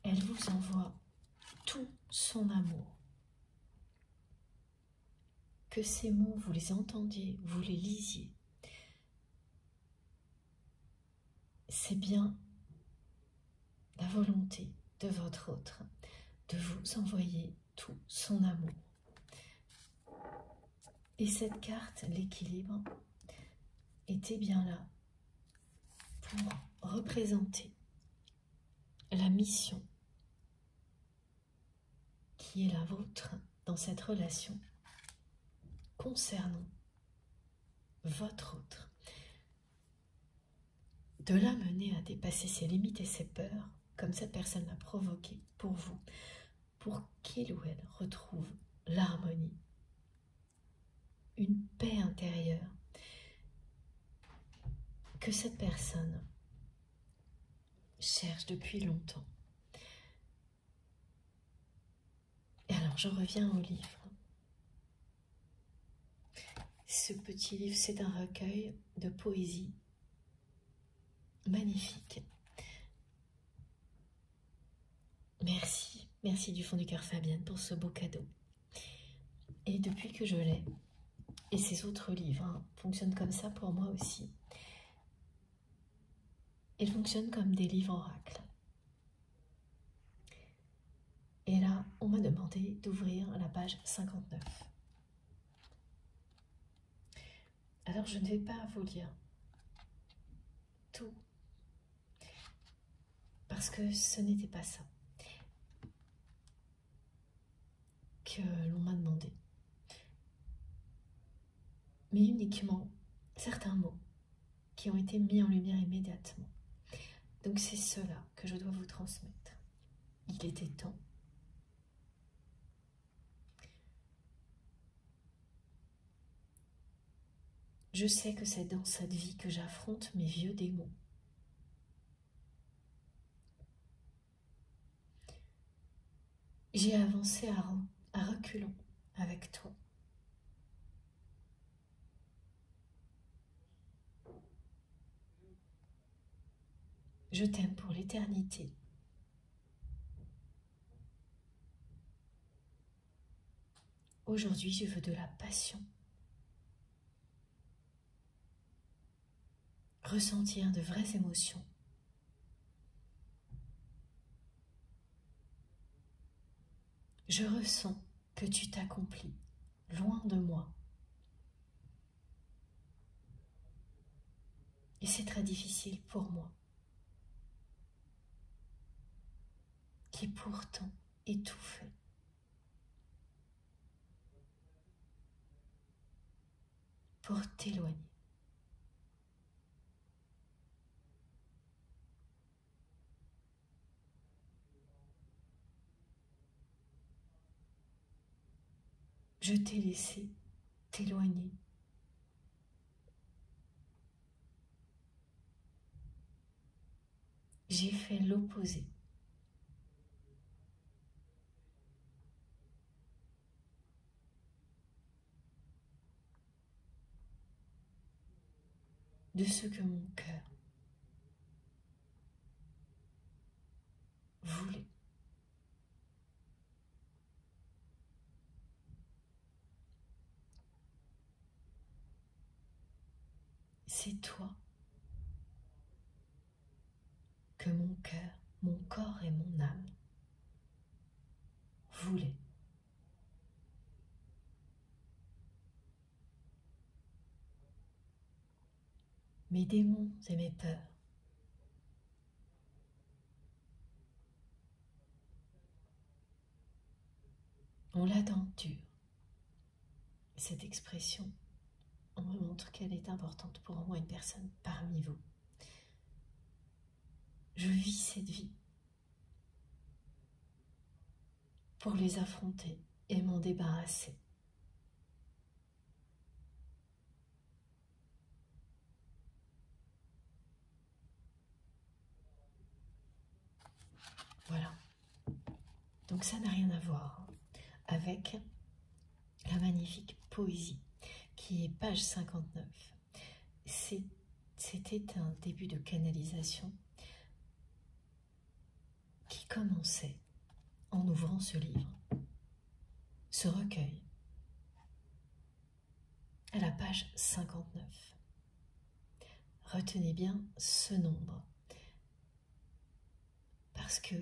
elle vous envoie tout son amour. Que ces mots, vous les entendiez, vous les lisiez. C'est bien la volonté de votre autre de vous envoyer tout son amour. Et cette carte, l'équilibre, était bien là pour représenter la mission qui est la vôtre dans cette relation concernant votre autre. De l'amener à dépasser ses limites et ses peurs, comme cette personne l'a provoqué pour vous, pour qu'il ou elle retrouve l'harmonie, une paix intérieure, que cette personne cherche depuis longtemps. Et alors, je reviens au livre. Ce petit livre, c'est un recueil de poésie magnifique. Merci, merci du fond du cœur Fabienne pour ce beau cadeau. Et depuis que je l'ai, et ces autres livres fonctionnent comme ça pour moi aussi, ils fonctionnent comme des livres oracles. demandé d'ouvrir la page 59. Alors je ne vais pas vous lire tout, parce que ce n'était pas ça que l'on m'a demandé, mais uniquement certains mots qui ont été mis en lumière immédiatement. Donc c'est cela que je dois vous transmettre. Il était temps. Je sais que c'est dans cette vie que j'affronte mes vieux démons. J'ai avancé à reculons avec toi. Je t'aime pour l'éternité. Aujourd'hui, je veux de la passion. Ressentir de vraies émotions. Je ressens que tu t'accomplis loin de moi. Et c'est très difficile pour moi, qui pourtant ai tout fait. Pour t'éloigner. Je t'ai laissé t'éloigner. J'ai fait l'opposé. De ce que mon cœur voulait. C'est toi que mon cœur, mon corps et mon âme voulaient. Mes démons et mes peurs ont la dent dure. Cette expression, on me montre qu'elle est importante pour au moins une personne parmi vous. Je vis cette vie pour les affronter et m'en débarrasser. Voilà. Donc ça n'a rien à voir avec la magnifique poésie qui est page 59. C'était un début de canalisation qui commençait en ouvrant ce livre, ce recueil, à la page 59. Retenez bien ce nombre, parce que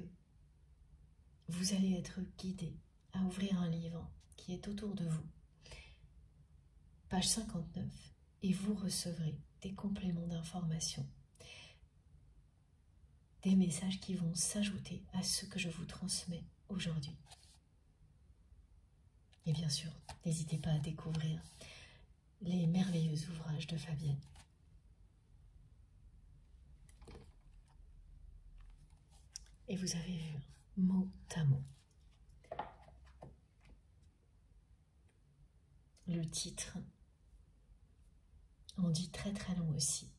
vous allez être guidé à ouvrir un livre qui est autour de vous. Page 59, et vous recevrez des compléments d'information, des messages qui vont s'ajouter à ceux que je vous transmets aujourd'hui. Et bien sûr, n'hésitez pas à découvrir les merveilleux ouvrages de Fabienne. Et vous avez vu, mot à mot, le titre en dit très très long aussi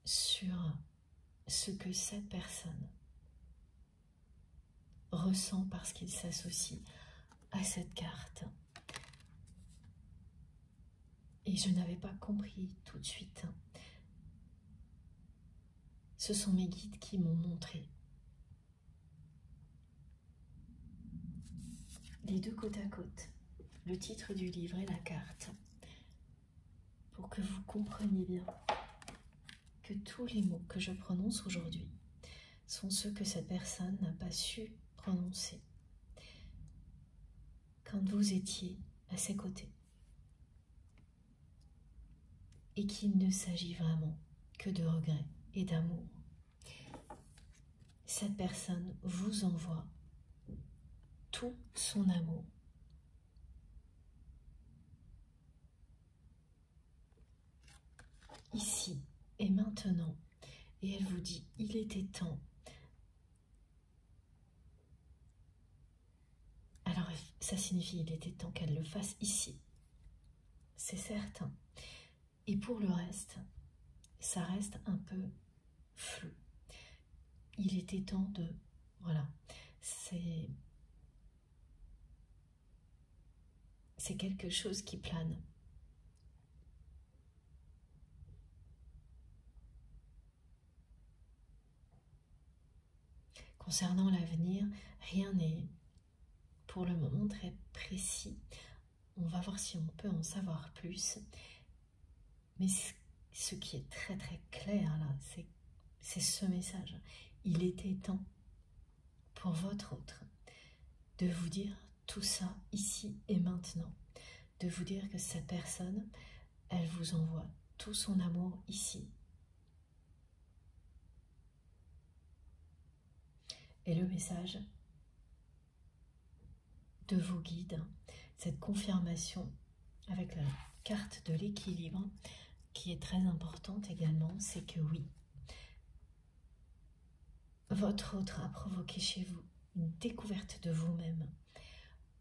sur ce que cette personne ressent parce qu'il s'associe à cette carte. Et je n'avais pas compris tout de suite. Ce sont mes guides qui m'ont montré les deux côte à côte, le titre du livre et la carte, pour que vous compreniez bien que tous les mots que je prononce aujourd'hui sont ceux que cette personne n'a pas su prononcer quand vous étiez à ses côtés. Et qu'il ne s'agit vraiment que de regret et d'amour. Cette personne vous envoie tout son amour. Ici et maintenant. Et elle vous dit, il était temps. Alors ça signifie il était temps qu'elle le fasse ici. C'est certain. Et pour le reste, ça reste un peu flou. Il était temps de... Voilà. C'est quelque chose qui plane. Concernant l'avenir, rien n'est pour le moment très précis. On va voir si on peut en savoir plus. Mais ce qui est très très clair là, c'est ce message. Il était temps pour votre autre de vous dire tout ça ici et maintenant. De vous dire que cette personne, elle vous envoie tout son amour ici. Et le message de vos guides, cette confirmation avec la carte de l'équilibre qui est très importante également, c'est que oui, votre autre a provoqué chez vous une découverte de vous-même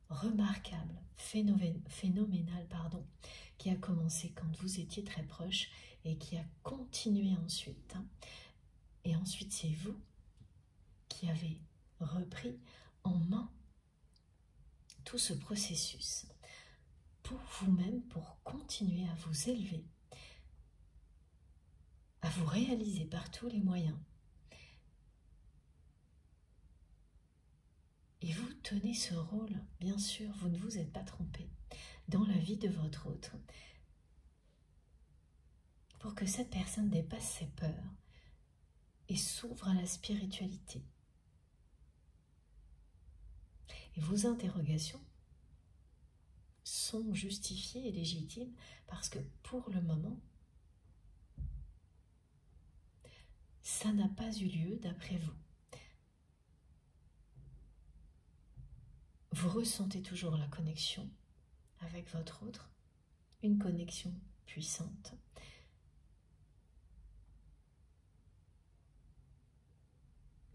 remarquable, phénoménale, pardon, qui a commencé quand vous étiez très proche et qui a continué ensuite. Et ensuite, c'est vous qui avez repris en main tout ce processus pour vous-même, pour continuer à vous élever, à vous réaliser par tous les moyens. Et vous tenez ce rôle, bien sûr, vous ne vous êtes pas trompé, dans la vie de votre autre, pour que cette personne dépasse ses peurs et s'ouvre à la spiritualité. Et vos interrogations sont justifiées et légitimes parce que pour le moment, ça n'a pas eu lieu d'après vous. Vous ressentez toujours la connexion avec votre autre, une connexion puissante.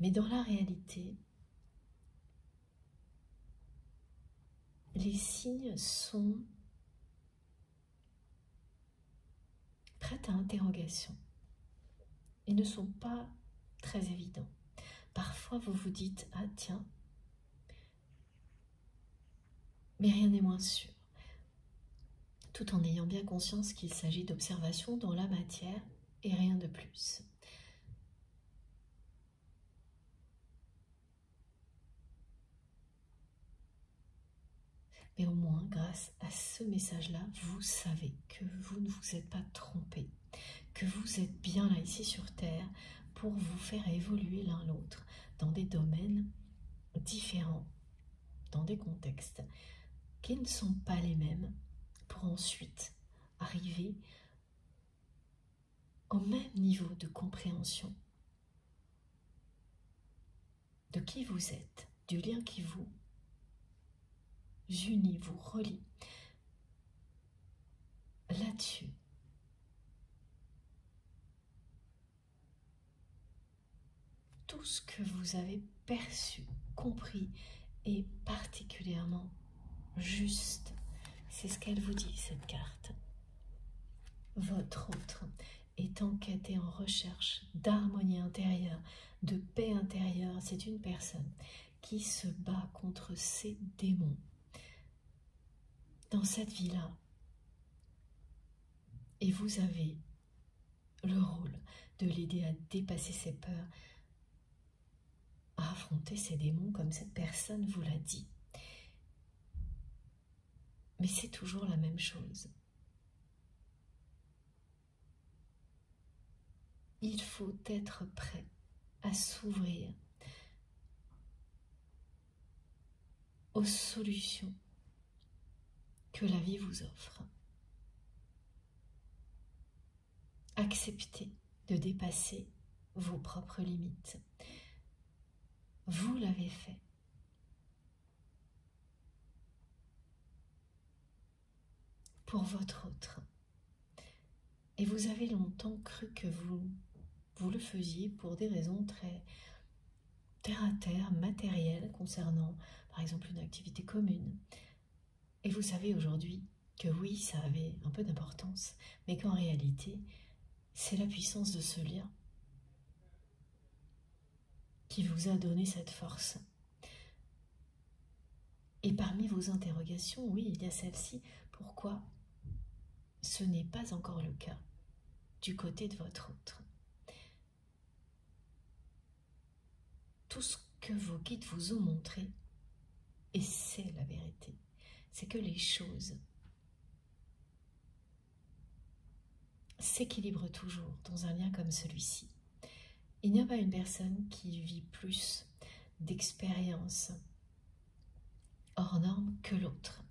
Mais dans la réalité, les signes sont prêts à interrogation et ne sont pas très évidents. Parfois, vous vous dites « Ah tiens », mais rien n'est moins sûr, tout en ayant bien conscience qu'il s'agit d'observations dans la matière et rien de plus. Mais au moins, grâce à ce message-là, vous savez que vous ne vous êtes pas trompé, que vous êtes bien là, ici sur Terre, pour vous faire évoluer l'un l'autre dans des domaines différents, dans des contextes qui ne sont pas les mêmes, pour ensuite arriver au même niveau de compréhension de qui vous êtes, du lien qui vous unit, vous relie. Là-dessus, tout ce que vous avez perçu, compris est particulièrement juste. C'est ce qu'elle vous dit, cette carte. Votre autre est en quête et en recherche d'harmonie intérieure, de paix intérieure. C'est une personne qui se bat contre ses démons. Dans cette vie-là, et vous avez le rôle de l'aider à dépasser ses peurs, à affronter ses démons comme cette personne vous l'a dit. Mais c'est toujours la même chose. Il faut être prêt à s'ouvrir aux solutions que la vie vous offre. Acceptez de dépasser vos propres limites. Vous l'avez fait. Pour votre autre. Et vous avez longtemps cru que vous le faisiez pour des raisons très terre-à-terre, matérielles, concernant par exemple une activité commune. Et vous savez aujourd'hui que oui, ça avait un peu d'importance, mais qu'en réalité, c'est la puissance de ce lien qui vous a donné cette force. Et parmi vos interrogations, oui, il y a celle-ci. Pourquoi ce n'est pas encore le cas du côté de votre autre? Tout ce que vos guides vous ont montré, et c'est la vérité, c'est que les choses s'équilibrent toujours dans un lien comme celui-ci. Il n'y a pas une personne qui vit plus d'expériences hors normes que l'autre.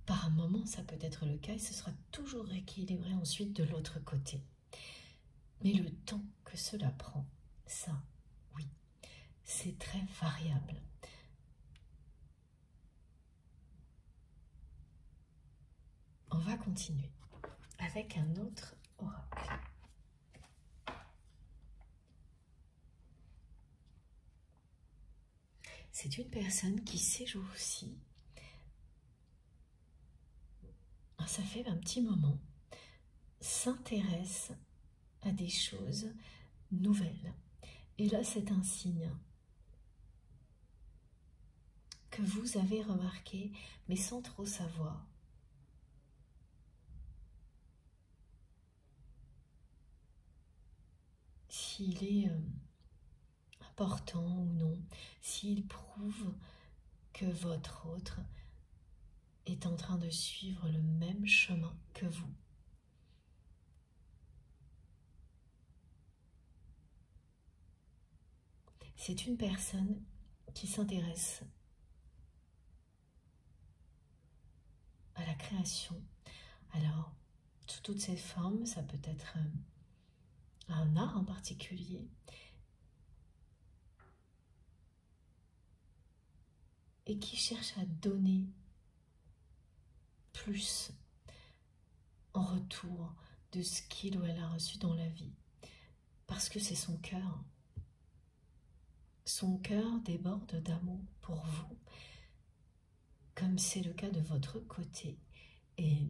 Par un moment, ça peut être le cas et ce sera toujours rééquilibré ensuite de l'autre côté. Mais le temps que cela prend, ça, oui, c'est très variable. On va continuer avec un autre oracle. C'est une personne qui ces jours-ci, ça fait un petit moment, s'intéresse à des choses nouvelles. Et là, c'est un signe que vous avez remarqué, mais sans trop savoir. S'il est important ou non, s'il prouve que votre autre est en train de suivre le même chemin que vous. C'est une personne qui s'intéresse à la création. Alors, sous toutes ses formes, ça peut être un art en particulier. Et qui cherche à donner plus en retour de ce qu'il ou elle a reçu dans la vie. Parce que c'est son cœur. Son cœur déborde d'amour pour vous, comme c'est le cas de votre côté. Et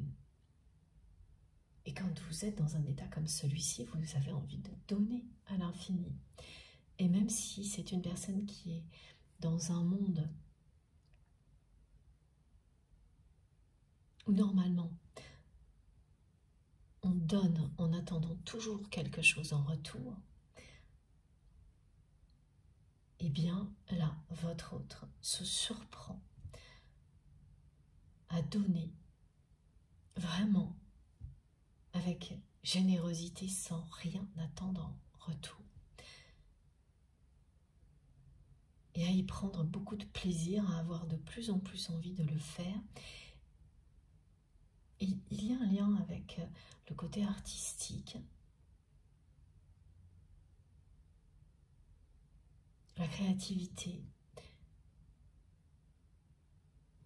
quand vous êtes dans un état comme celui-ci, vous avez envie de donner à l'infini. Et même si c'est une personne qui est dans un monde où normalement on donne en attendant toujours quelque chose en retour, eh bien là, votre autre se surprend à donner vraiment avec générosité sans rien attendre en retour. Et à y prendre beaucoup de plaisir, à avoir de plus en plus envie de le faire. Et il y a un lien avec le côté artistique, la créativité,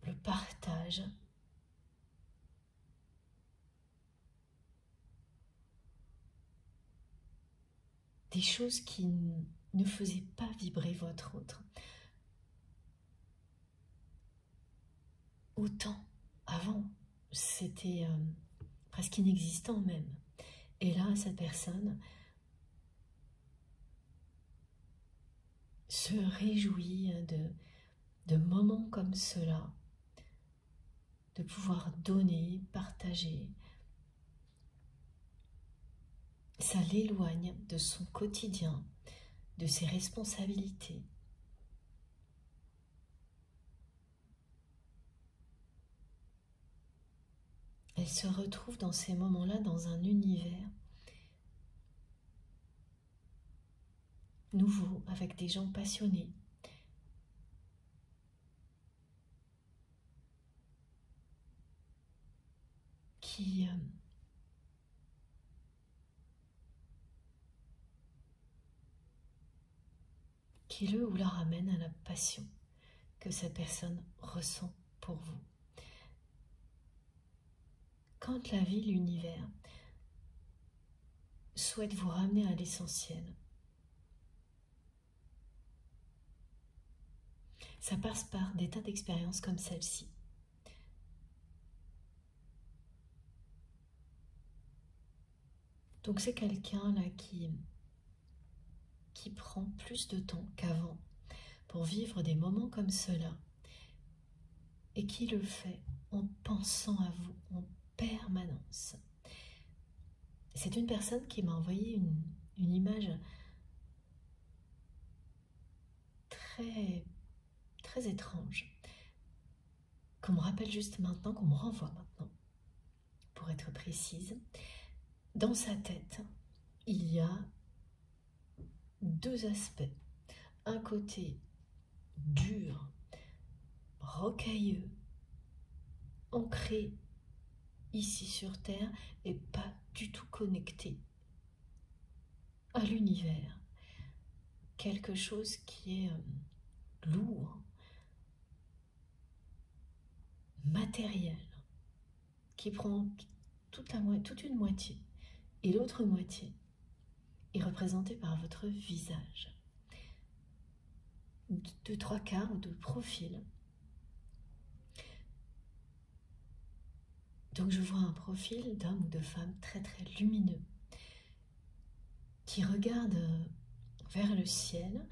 le partage, des choses qui ne faisaient pas vibrer votre autre. Autant avant, c'était presque inexistant même. Et là, cette personne se réjouit de moments comme cela, de pouvoir donner, partager. Ça l'éloigne de son quotidien, de ses responsabilités. Elle se retrouve dans ces moments-là dans un univers nouveau, avec des gens passionnés. qui le ou la ramène à la passion que cette personne ressent pour vous. Quand la vie, l'univers, souhaite vous ramener à l'essentiel, ça passe par des tas d'expériences comme celle-ci. Donc c'est quelqu'un là qui prend plus de temps qu'avant pour vivre des moments comme cela et qui le fait en pensant à vous en permanence. C'est une personne qui m'a envoyé une image très, très étrange, qu'on me rappelle juste maintenant, qu'on me renvoie maintenant, pour être précise. Dans sa tête, il y a deux aspects. Un côté dur, rocailleux, ancré ici sur Terre et pas du tout connecté à l'univers. Quelque chose qui est lourd, matériel, qui prend toute une moitié. Et l'autre moitié est représentée par votre visage. De trois quarts ou de profil. Donc je vois un profil d'homme ou de femme très très lumineux qui regarde vers le ciel,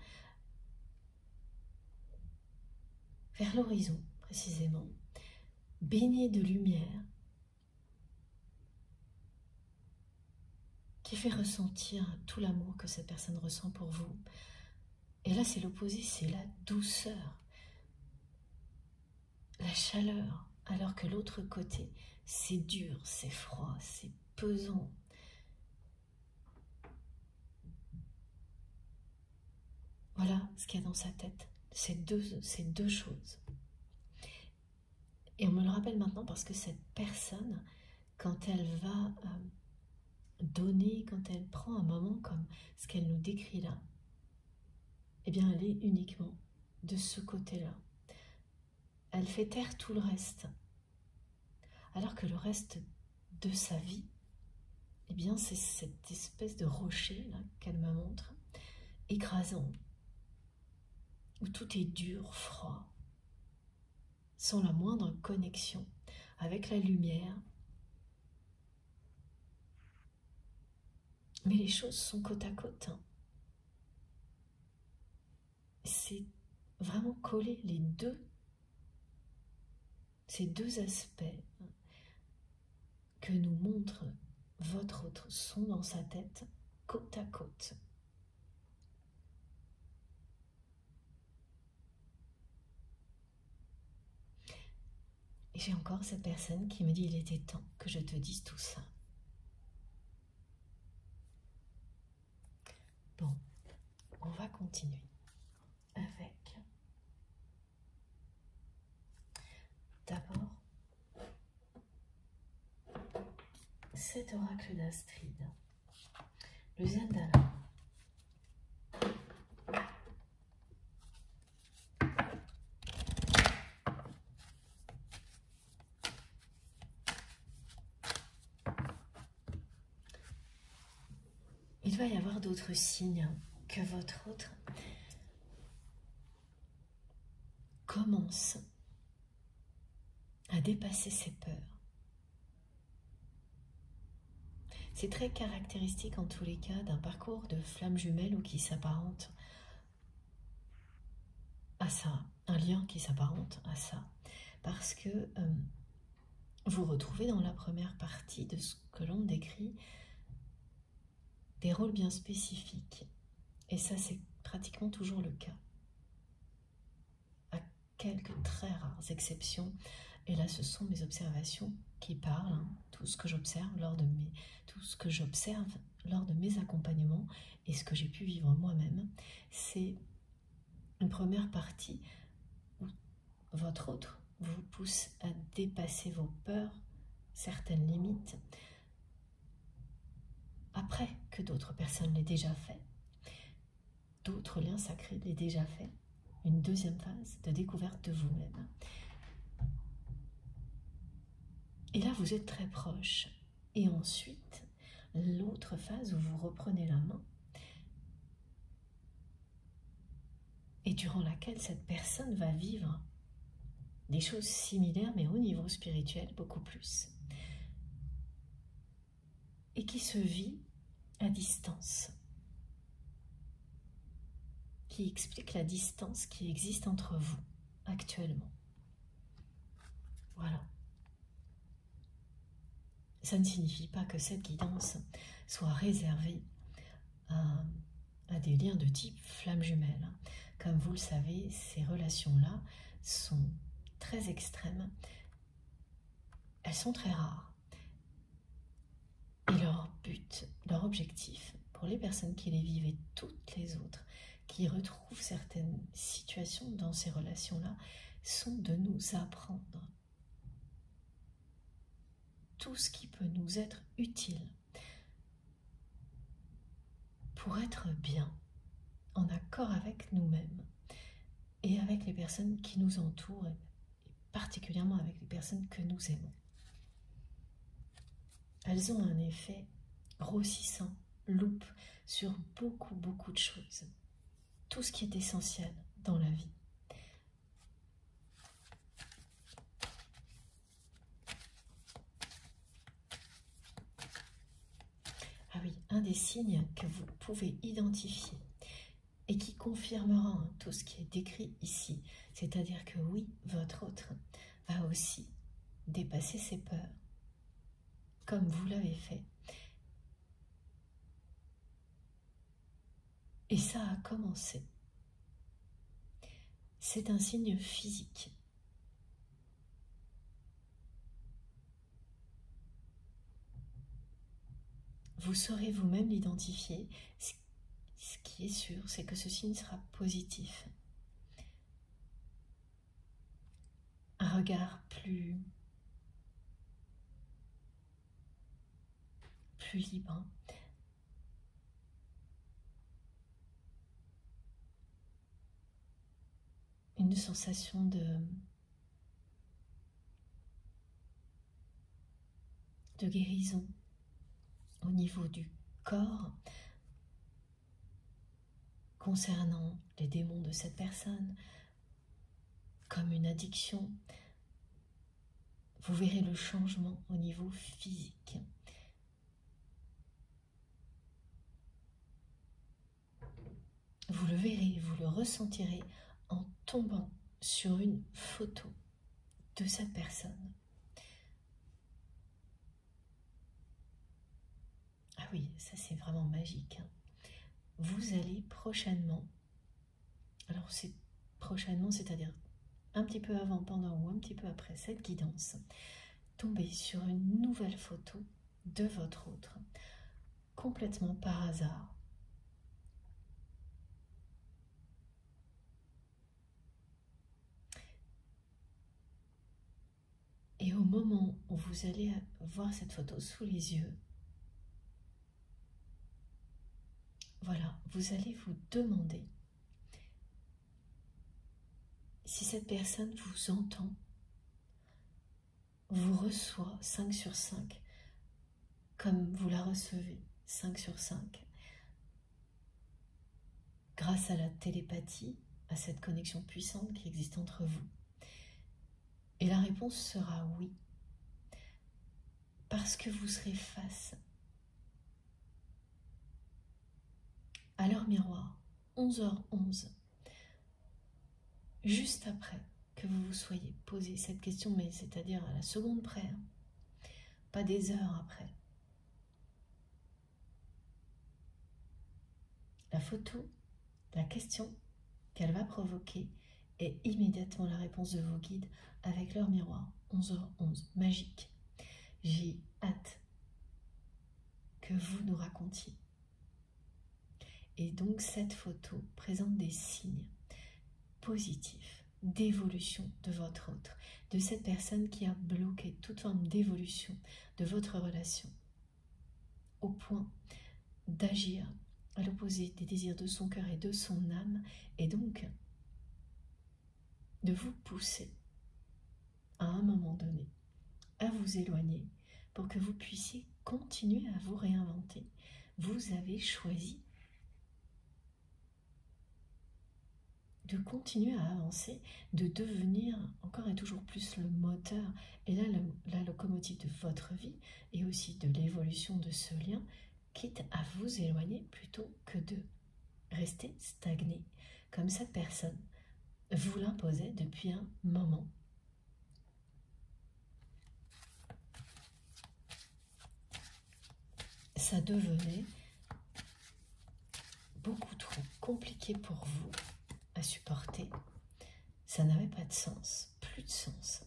vers l'horizon précisément, baigné de lumière, qui fait ressentir tout l'amour que cette personne ressent pour vous. Et là c'est l'opposé, c'est la douceur, la chaleur, alors que l'autre côté, c'est dur, c'est froid, c'est pesant. Voilà ce qu'il y a dans sa tête, ces deux choses. Et on me le rappelle maintenant parce que cette personne, quand elle va donner, quand elle prend un moment comme ce qu'elle nous décrit là, eh bien elle est uniquement de ce côté-là. Elle fait taire tout le reste. Alors que le reste de sa vie, eh bien c'est cette espèce de rocher là qu'elle me montre, écrasant, où tout est dur, froid, sans la moindre connexion avec la lumière. Mais les choses sont côte à côte. C'est vraiment collé ces deux aspects que nous montre votre autre son dans sa tête, côte à côte. Et j'ai encore cette personne qui me dit: il était temps que je te dise tout ça. Bon, on va continuer avec d'abord cet oracle d'Astrid, le Zendala. Il va y avoir d'autres signes que votre autre commence à dépasser ses peurs. C'est très caractéristique en tous les cas d'un parcours de flamme jumelle ou qui s'apparente à ça, un lien qui s'apparente à ça, parce que vous retrouvez dans la première partie de ce que l'on décrit des rôles bien spécifiques, et ça c'est pratiquement toujours le cas, à quelques très rares exceptions, et là ce sont mes observations qui parlent, hein, tout ce que j'observe lors de mes accompagnements et ce que j'ai pu vivre moi-même, c'est une première partie où votre autre vous pousse à dépasser vos peurs certaines limites après que d'autres personnes l'aient déjà fait, d'autres liens sacrés l'aient déjà fait, une deuxième phase de découverte de vous-même. Et là, vous êtes très proche. Et ensuite, l'autre phase où vous reprenez la main et durant laquelle cette personne va vivre des choses similaires, mais au niveau spirituel, beaucoup plus. Et qui se vit à distance. Qui explique la distance qui existe entre vous actuellement. Voilà. Ça ne signifie pas que cette guidance soit réservée à des liens de type flamme jumelle. Comme vous le savez, ces relations-là sont très extrêmes. Elles sont très rares. Et leur but, leur objectif, pour les personnes qui les vivent et toutes les autres qui retrouvent certaines situations dans ces relations-là, sont de nous apprendre tout ce qui peut nous être utile pour être bien, en accord avec nous-mêmes et avec les personnes qui nous entourent, et particulièrement avec les personnes que nous aimons. Elles ont un effet grossissant, loupe sur beaucoup de choses. Tout ce qui est essentiel dans la vie. Ah oui, un des signes que vous pouvez identifier et qui confirmera tout ce qui est décrit ici, c'est-à-dire que oui, votre autre va aussi dépasser ses peurs, comme vous l'avez fait. Et ça a commencé. C'est un signe physique. Vous saurez vous-même l'identifier. Ce qui est sûr, c'est que ce signe sera positif. Un regard plus libre. Une sensation de guérison au niveau du corps concernant les démons de cette personne, comme une addiction. Vous verrez le changement au niveau physique. Vous le verrez, vous le ressentirez en tombant sur une photo de cette personne. Ah oui, ça c'est vraiment magique. Vous allez prochainement, alors c'est prochainement, c'est-à-dire un petit peu avant, pendant ou un petit peu après cette guidance, tomber sur une nouvelle photo de votre autre, complètement par hasard. Et au moment où vous allez voir cette photo sous les yeux, voilà, vous allez vous demander si cette personne vous entend, vous reçoit 5 sur 5, comme vous la recevez 5 sur 5, grâce à la télépathie, à cette connexion puissante qui existe entre vous. Et la réponse sera oui, parce que vous serez face à leur miroir, 11h11, juste après que vous vous soyez posé cette question, mais c'est-à-dire à la seconde près, hein, pas des heures après. La photo, la question qu'elle va provoquer est immédiatement la réponse de vos guides avec leur miroir, 11h11, magique. J'ai hâte que vous nous racontiez. Et donc cette photo présente des signes positifs d'évolution de votre autre, de cette personne qui a bloqué toute forme d'évolution de votre relation, au point d'agir à l'opposé des désirs de son cœur et de son âme, et donc de vous pousser à un moment donné à vous éloigner pour que vous puissiez continuer à vous réinventer. Vous avez choisi de continuer à avancer, de devenir encore et toujours plus le moteur et la locomotive de votre vie et aussi de l'évolution de ce lien, quitte à vous éloigner plutôt que de rester stagné comme cette personne vous l'imposait depuis un moment. Ça devenait beaucoup trop compliqué pour vous à supporter. Ça n'avait pas de sens, plus de sens.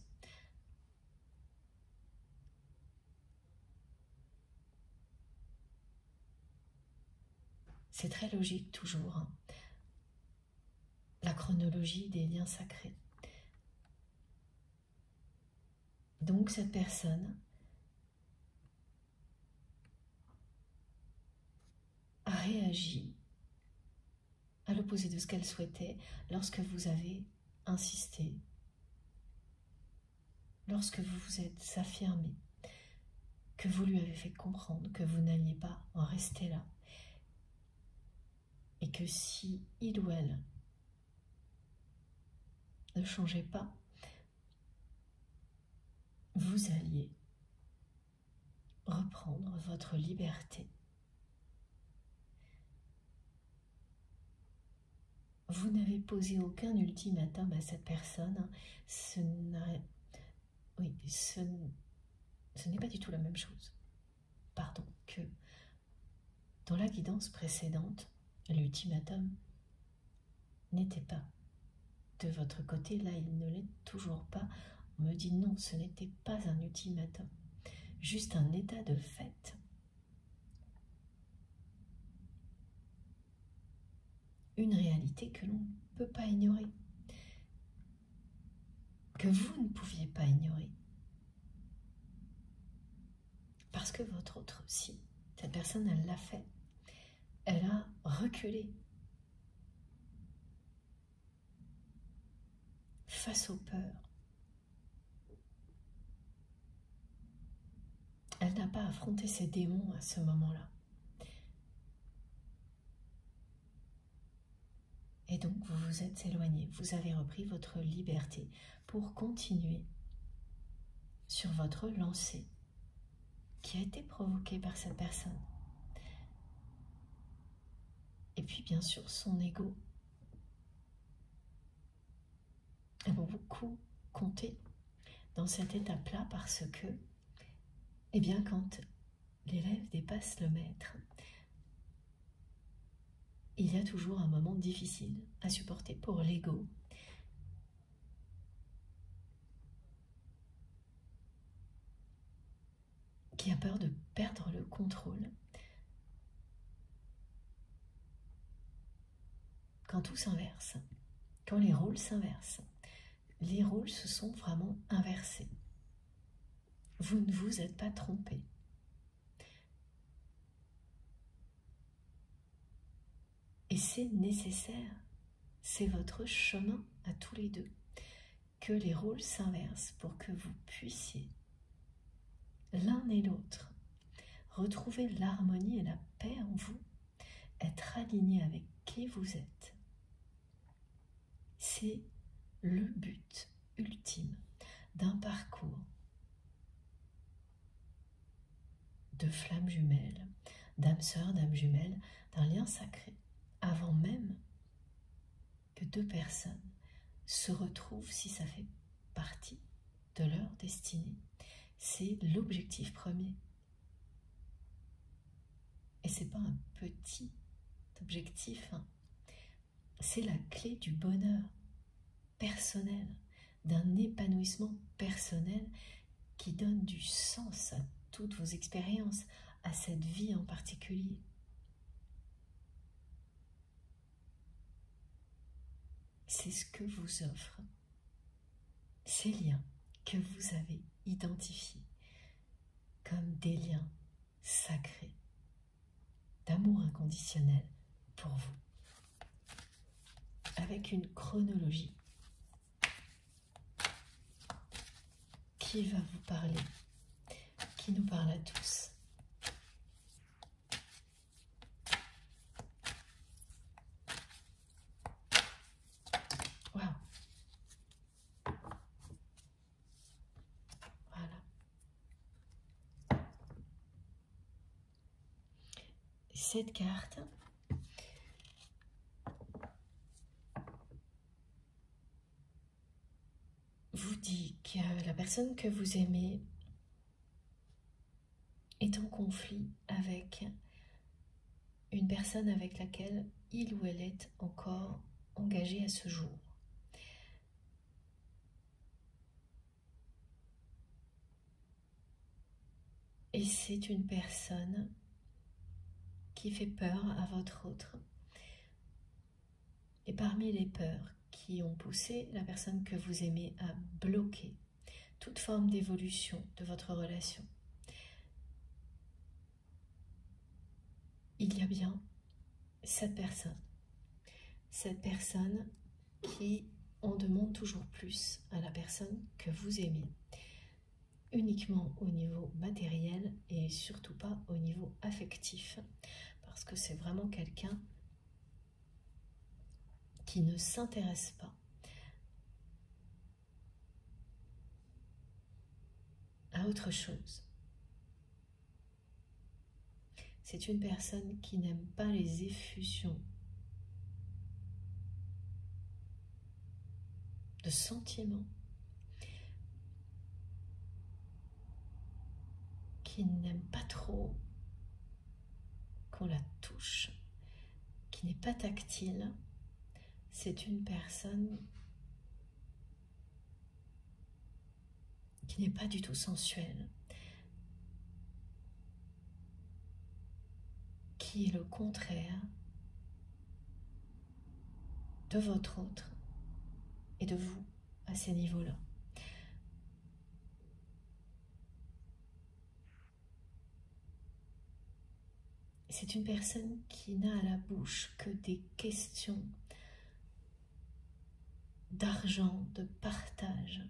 C'est très logique toujours, hein. La chronologie des liens sacrés. Donc cette personne a réagi à l'opposé de ce qu'elle souhaitait lorsque vous avez insisté, lorsque vous vous êtes affirmé, que vous lui avez fait comprendre que vous n'alliez pas en rester là, et que si il ou elle ne changeait pas, vous alliez reprendre votre liberté. Vous n'avez posé aucun ultimatum à cette personne. Ce n'est pas du tout la même chose. Pardon, que dans la guidance précédente, l'ultimatum n'était pas de votre côté. Là, il ne l'est toujours pas. On me dit non, ce n'était pas un ultimatum, juste un état de fait. Une réalité que l'on ne peut pas ignorer, que vous ne pouviez pas ignorer. Parce que votre autre aussi, cette personne, elle l'a fait. Elle a reculé face aux peurs. Elle n'a pas affronté ses démons à ce moment-là. Et donc, vous vous êtes éloigné, vous avez repris votre liberté pour continuer sur votre lancée qui a été provoquée par cette personne. Et puis, bien sûr, son ego a beaucoup compté dans cette étape-là parce que, eh bien, quand l'élève dépasse le maître, il y a toujours un moment difficile à supporter pour l'ego. Qui a peur de perdre le contrôle. Quand tout s'inverse, quand les rôles s'inversent, les rôles se sont vraiment inversés. Vous ne vous êtes pas trompé. Et c'est nécessaire, c'est votre chemin à tous les deux, que les rôles s'inversent pour que vous puissiez, l'un et l'autre, retrouver l'harmonie et la paix en vous, être aligné avec qui vous êtes. C'est le but ultime d'un parcours de flammes jumelles, d'âme sœur, d'âme jumelle, d'un lien sacré, avant même que deux personnes se retrouvent, si ça fait partie de leur destinée. C'est l'objectif premier. Et c'est pas un petit objectif, hein. C'est la clé du bonheur personnel, d'un épanouissement personnel qui donne du sens à toutes vos expériences, à cette vie en particulier. C'est ce que vous offre ces liens que vous avez identifiés comme des liens sacrés, d'amour inconditionnel pour vous, avec une chronologie qui va vous parler, qui nous parle à tous. Waouh! Voilà. Cette carte vous dit que la personne que vous aimez est en conflit avec une personne avec laquelle il ou elle est encore engagé à ce jour. Et c'est une personne qui fait peur à votre autre. Et parmi les peurs qui ont poussé la personne que vous aimez à bloquer toute forme d'évolution de votre relation, il y a bien cette personne qui en demande toujours plus à la personne que vous aimez, uniquement au niveau matériel et surtout pas au niveau affectif, parce que c'est vraiment quelqu'un qui ne s'intéresse pas à autre chose. C'est une personne qui n'aime pas les effusions de sentiments, qui n'aime pas trop qu'on la touche, qui n'est pas tactile. C'est une personne qui n'est pas du tout sensuelle, qui est le contraire de votre autre et de vous à ces niveaux-là. C'est une personne qui n'a à la bouche que des questions d'argent, de partage.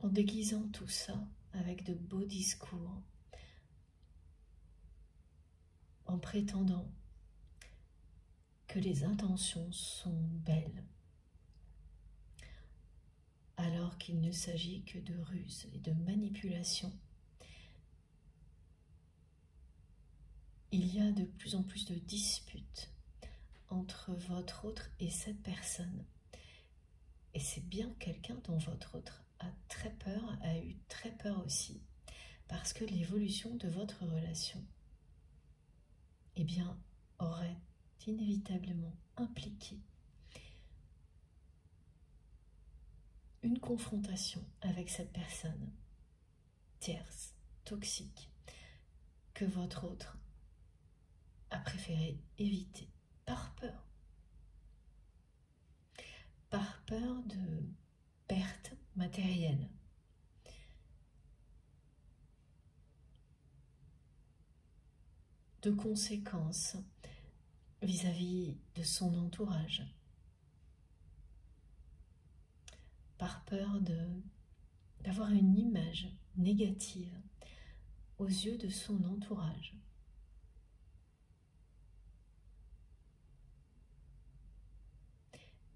En déguisant tout ça avec de beaux discours, en prétendant que les intentions sont belles, alors qu'il ne s'agit que de ruse et de manipulation. Il y a de plus en plus de disputes entre votre autre et cette personne. Et c'est bien quelqu'un dont votre autre a très peur, a eu très peur aussi, parce que l'évolution de votre relation, eh bien, aurait inévitablement impliqué une confrontation avec cette personne tierce, toxique, que votre autre a préféré éviter par peur de perte matérielle, de conséquences vis-à-vis de son entourage, par peur d'avoir une image négative aux yeux de son entourage.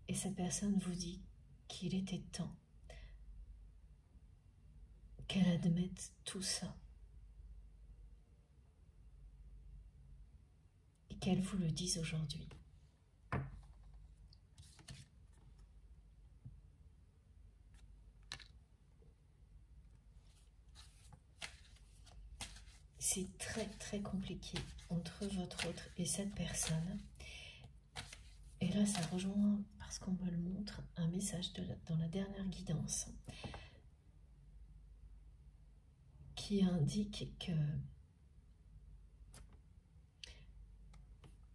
Et cette personne vous dit qu'il était temps qu'elle admette tout ça et qu'elle vous le dise aujourd'hui. C'est très très compliqué entre votre autre et cette personne. Et là, ça rejoint, parce qu'on me le montre, un message dans la dernière guidance qui indique que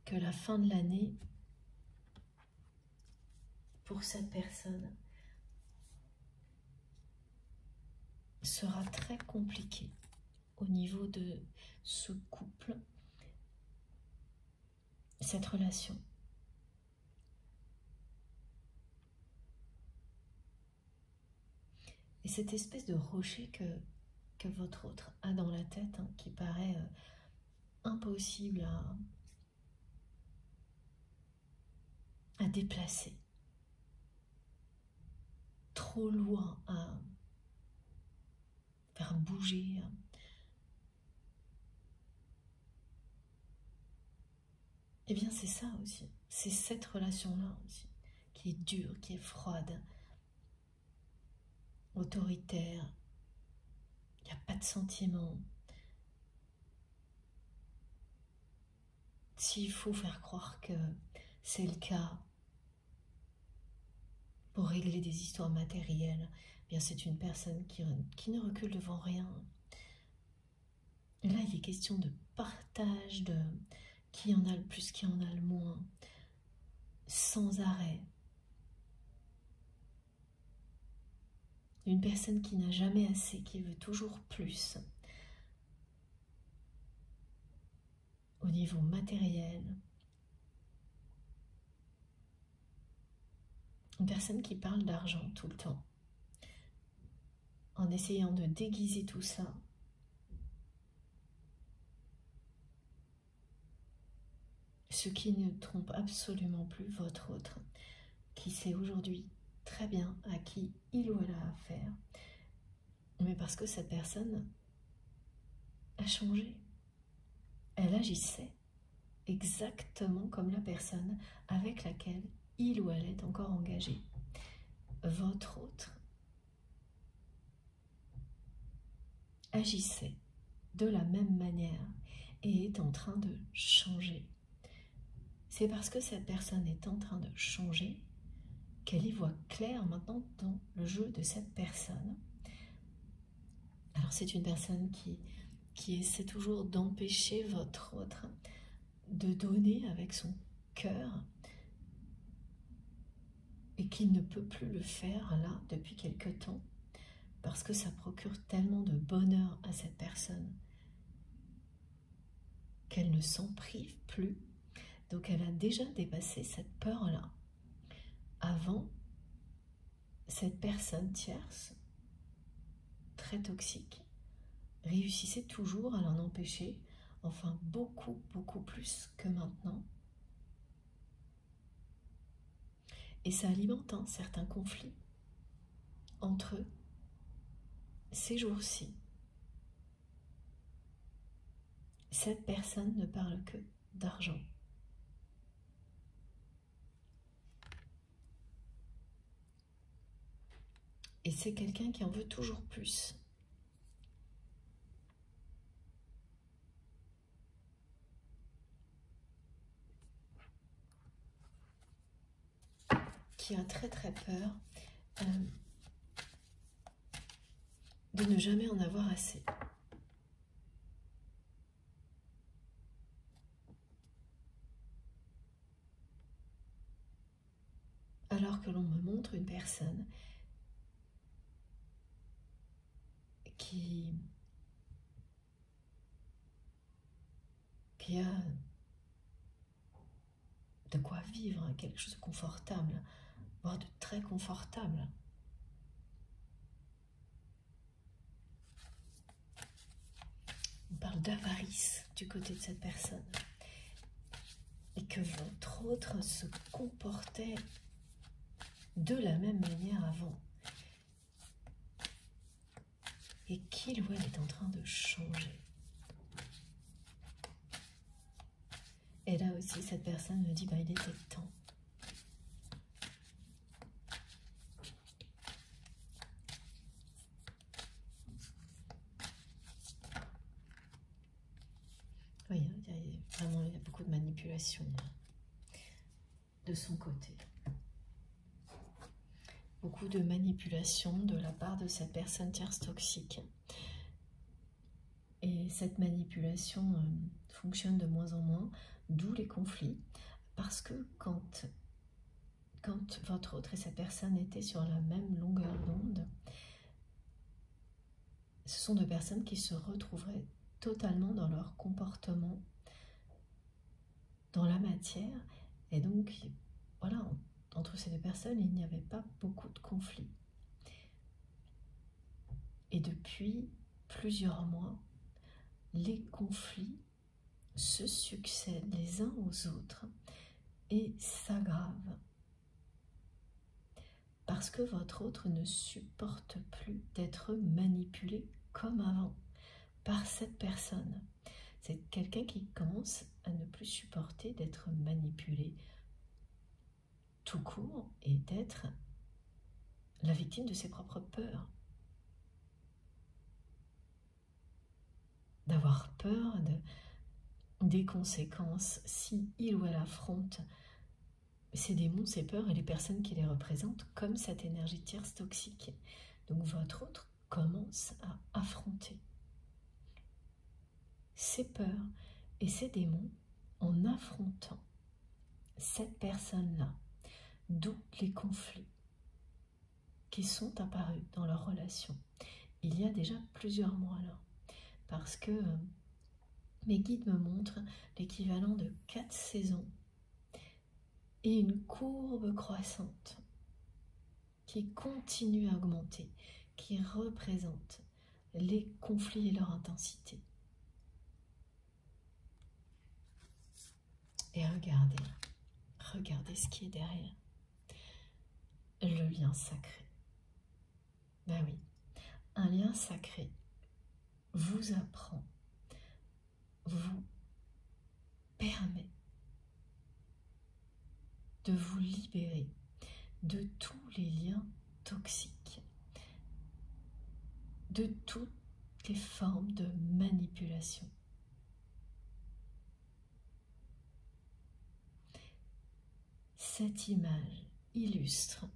que la fin de l'année, pour cette personne, sera très compliquée au niveau de ce couple, cette relation. Et cette espèce de rocher que votre autre a dans la tête, hein, qui paraît impossible à déplacer, trop loin à faire bouger. Eh bien c'est ça aussi, c'est cette relation-là aussi, qui est dure, qui est froide, autoritaire, il n'y a pas de sentiment. S'il faut faire croire que c'est le cas pour régler des histoires matérielles, eh bien c'est une personne qui ne recule devant rien. Et là, il est question de partage, de qui en a le plus, qui en a le moins, sans arrêt. Une personne qui n'a jamais assez, qui veut toujours plus. Au niveau matériel. Une personne qui parle d'argent tout le temps. En essayant de déguiser tout ça. Ce qui ne trompe absolument plus votre autre, qui sait aujourd'hui très bien à qui il ou elle a affaire, mais parce que cette personne a changé. Elle agissait exactement comme la personne avec laquelle il ou elle est encore engagé. Votre autre agissait de la même manière et est en train de changer. C'est parce que cette personne est en train de changer qu'elle y voit clair maintenant dans le jeu de cette personne. Alors c'est une personne qui essaie toujours d'empêcher votre autre de donner avec son cœur et qui ne peut plus le faire là depuis quelque temps parce que ça procure tellement de bonheur à cette personne qu'elle ne s'en prive plus. Donc elle a déjà dépassé cette peur-là. Avant, cette personne tierce, très toxique, réussissait toujours à l'en empêcher, enfin beaucoup, beaucoup plus que maintenant. Et ça alimente certains conflits entre eux ces jours-ci. Cette personne ne parle que d'argent. Et c'est quelqu'un qui en veut toujours plus. Qui a très très peur de ne jamais en avoir assez. Alors que l'on me montre une personne qui a de quoi vivre, quelque chose de confortable, voire de très confortable. On parle d'avarice du côté de cette personne. Et que votre autre se comportait de la même manière avant. Et qu'il ou elle est en train de changer. Et là aussi, cette personne me dit, bah, il était temps. Oui, vraiment, il y a beaucoup de manipulation de son côté. Beaucoup de manipulation de la part de cette personne tierce toxique. Et cette manipulation fonctionne de moins en moins d'où les conflits, parce que quand votre autre et cette personne étaient sur la même longueur d'onde, ce sont deux personnes qui se retrouveraient totalement dans leur comportement, dans la matière, et donc, voilà, entre ces deux personnes, il n'y avait pas beaucoup de conflits. Et depuis plusieurs mois, les conflits se succèdent les uns aux autres et s'aggravent. Parce que votre autre ne supporte plus d'être manipulé comme avant par cette personne. C'est quelqu'un qui commence à ne plus supporter d'être manipulé tout court et d'être la victime de ses propres peurs. D'avoir peur des conséquences si il ou elle affronte ces démons, ces peurs et les personnes qui les représentent comme cette énergie tierce toxique. Donc votre autre commence à affronter ces peurs et ces démons en affrontant cette personne-là, d'où les conflits qui sont apparus dans leur relation il y a déjà plusieurs mois là, parce que mes guides me montrent l'équivalent de 4 saisons et une courbe croissante qui continue à augmenter, qui représente les conflits et leur intensité. Et regardez ce qui est derrière. Le lien sacré. Ben oui, un lien sacré vous apprend, vous permet de vous libérer de tous les liens toxiques, de toutes les formes de manipulation. Cette image illustre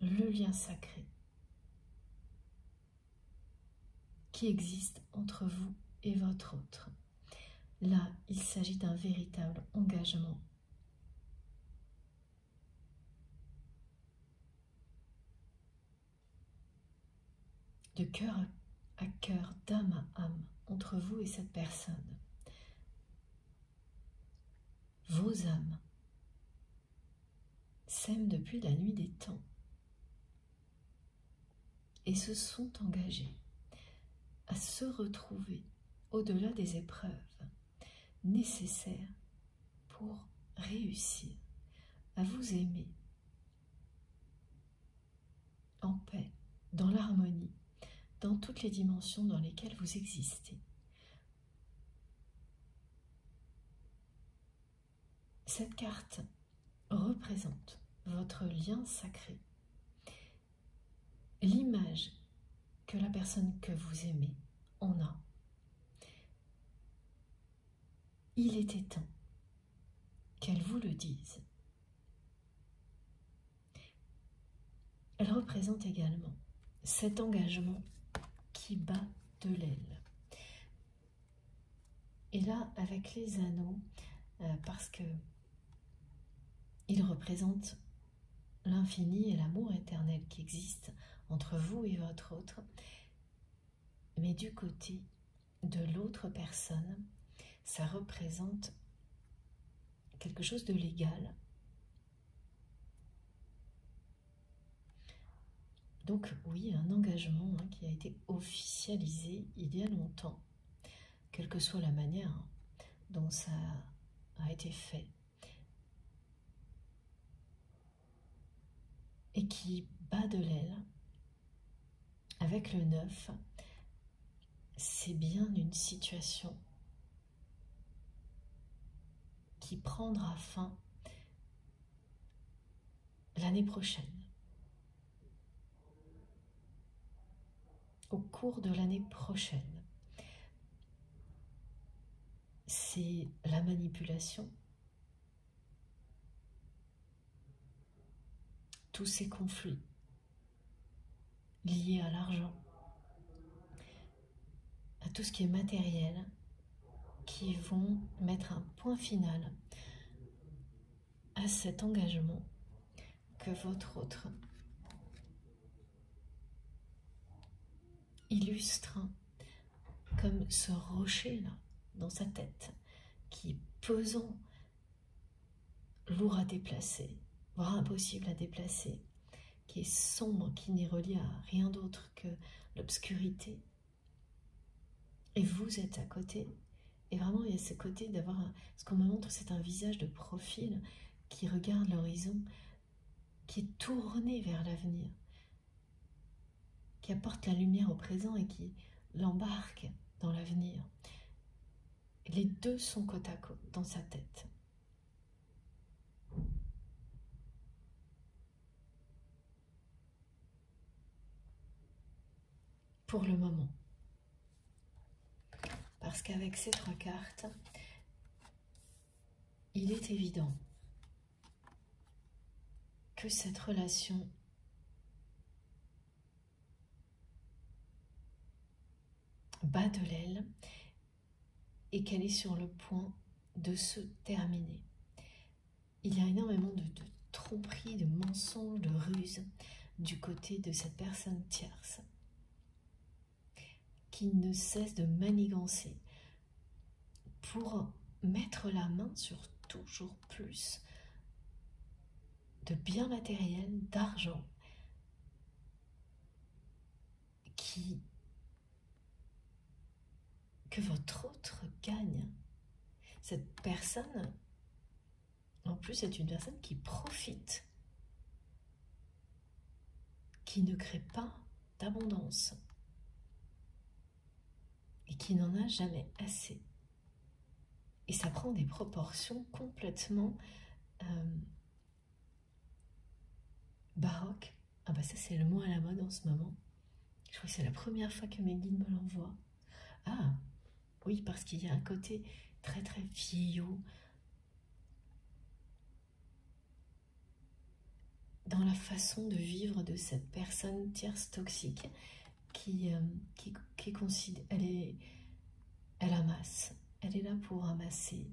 le lien sacré qui existe entre vous et votre autre. Là, il s'agit d'un véritable engagement. De cœur à cœur, d'âme à âme, entre vous et cette personne. Vos âmes s'aiment depuis la nuit des temps et se sont engagées à se retrouver au-delà des épreuves nécessaires pour réussir à vous aimer en paix, dans l'harmonie, dans toutes les dimensions dans lesquelles vous existez. Cette carte représente votre lien sacré, l'image que la personne que vous aimez en a. Il était temps qu'elle vous le dise. Elle représente également cet engagement qui bat de l'aile. Et là, avec les anneaux, parce que il représente l'infini et l'amour éternel qui existe entre vous et votre autre, mais du côté de l'autre personne, ça représente quelque chose de légal. Donc oui, un engagement qui a été officialisé il y a longtemps, quelle que soit la manière dont ça a été fait, et qui bat de l'aile. Avec le 9, c'est bien une situation qui prendra fin l'année prochaine. Au cours de l'année prochaine. C'est la manipulation, tous ces conflits liés à l'argent, à tout ce qui est matériel, qui vont mettre un point final à cet engagement que votre autre illustre comme ce rocher là dans sa tête qui est pesant, lourd à déplacer, voire impossible à déplacer, qui est sombre, qui n'est relié à rien d'autre que l'obscurité. Et vous êtes à côté. Et vraiment, il y a ce côté d'avoir... Ce qu'on me montre, c'est un visage de profil qui regarde l'horizon, qui est tourné vers l'avenir, qui apporte la lumière au présent et qui l'embarque dans l'avenir. Les deux sont côte à côte dans sa tête. Pour le moment. Parce qu'avec ces 3 cartes, il est évident que cette relation bat de l'aile et qu'elle est sur le point de se terminer. Il y a énormément de tromperies, de mensonges, de ruses du côté de cette personne tierce qui ne cesse de manigancer pour mettre la main sur toujours plus de biens matériels, d'argent que votre autre gagne. Cette personne, en plus, est une personne qui profite, qui ne crée pas d'abondance et qui n'en a jamais assez. Et ça prend des proportions complètement baroques. Ah bah ça c'est le mot à la mode en ce moment. Je crois que c'est la première fois que mes guides me l'envoient. Ah oui, parce qu'il y a un côté très très vieillot dans la façon de vivre de cette personne tierce toxique qui considère, elle amasse, elle est là pour amasser,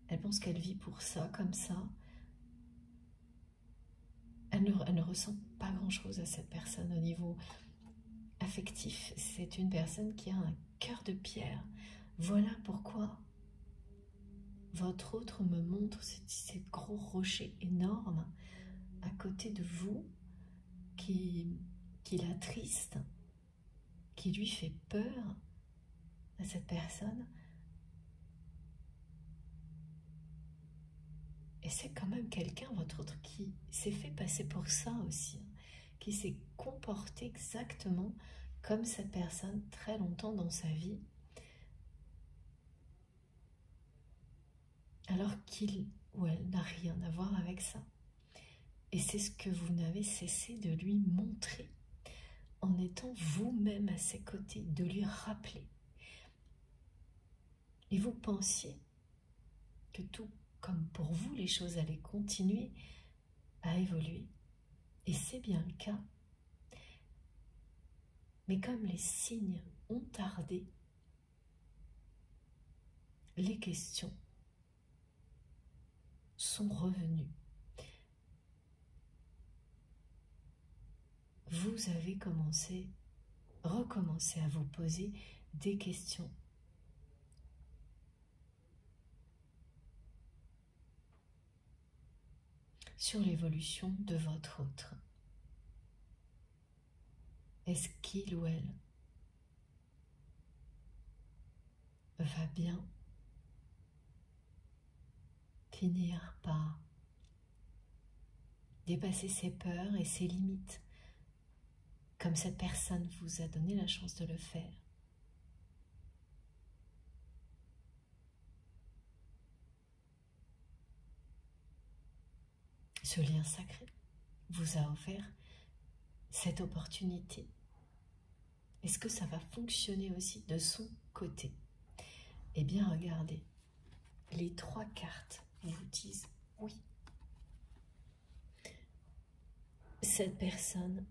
elle pense qu'elle vit pour ça, comme ça. Elle ne ressent pas grand-chose à cette personne au niveau affectif. C'est une personne qui a un cœur de pierre. Voilà pourquoi votre autre me montre ces gros rochers énormes à côté de vous qui l'attriste, qui lui fait peur à cette personne. Et c'est quand même quelqu'un, votre autre, qui s'est fait passer pour ça aussi, qui s'est comporté exactement comme cette personne très longtemps dans sa vie, alors qu'il ou elle n'a rien à voir avec ça. Et c'est ce que vous n'avez cessé de lui montrer, en étant vous-même à ses côtés, de lui rappeler. Et vous pensiez que tout comme pour vous, les choses allaient continuer à évoluer. Et c'est bien le cas. Mais comme les signes ont tardé, les questions sont revenues. Vous avez recommencé à vous poser des questions. Sur l'évolution de votre autre. Est-ce qu'il ou elle va bien finir par dépasser ses peurs et ses limites, comme cette personne vous a donné la chance de le faire? Ce lien sacré vous a offert cette opportunité. Est-ce que ça va fonctionner aussi de son côté? Eh bien, regardez, les 3 cartes vous disent oui. Cette personne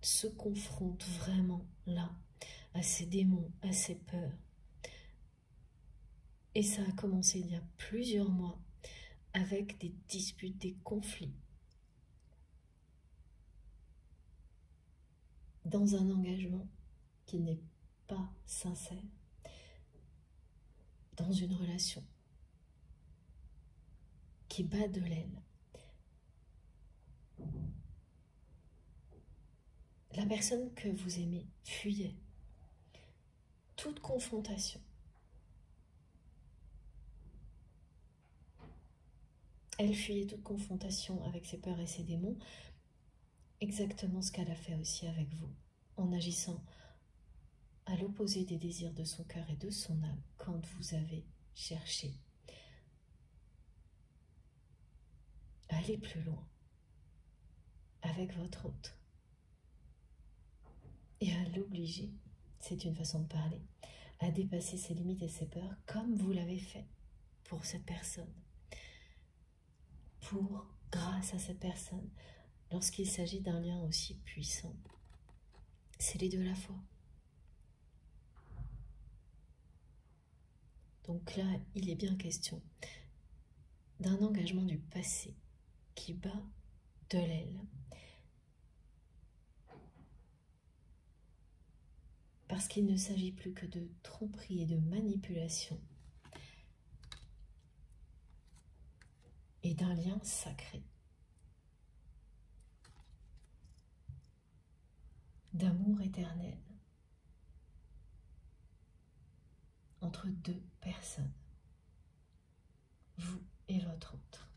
se confronte vraiment là à ses démons, à ses peurs. Et ça a commencé il y a plusieurs mois avec des disputes, des conflits. Dans un engagement qui n'est pas sincère, dans une relation qui bat de l'aile. La personne que vous aimez fuyait toute confrontation. Elle fuyait toute confrontation avec ses peurs et ses démons, exactement ce qu'elle a fait aussi avec vous, en agissant à l'opposé des désirs de son cœur et de son âme quand vous avez cherché à aller plus loin avec votre autre et à l'obliger, c'est une façon de parler, à dépasser ses limites et ses peurs comme vous l'avez fait pour cette personne. Grâce à cette personne, lorsqu'il s'agit d'un lien aussi puissant, c'est les deux à la fois. Donc là, il est bien question d'un engagement du passé qui bat de l'aile. Parce qu'il ne s'agit plus que de tromperie et de manipulation et d'un lien sacré, d'amour éternel entre deux personnes, vous et votre autre.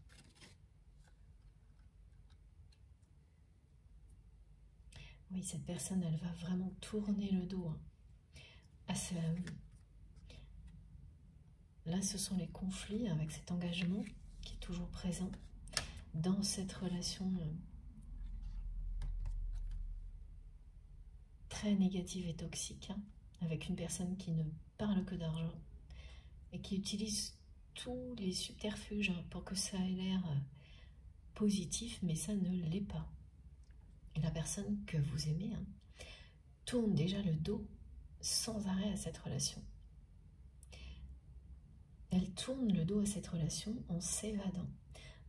Oui, cette personne, elle va vraiment tourner le dos à cela. Là, ce sont les conflits avec cet engagement qui est toujours présent dans cette relation très négative et toxique, avec une personne qui ne parle que d'argent et qui utilise tous les subterfuges pour que ça ait l'air positif, mais ça ne l'est pas. Et la personne que vous aimez tourne déjà le dos sans arrêt à cette relation. Elle tourne le dos à cette relation en s'évadant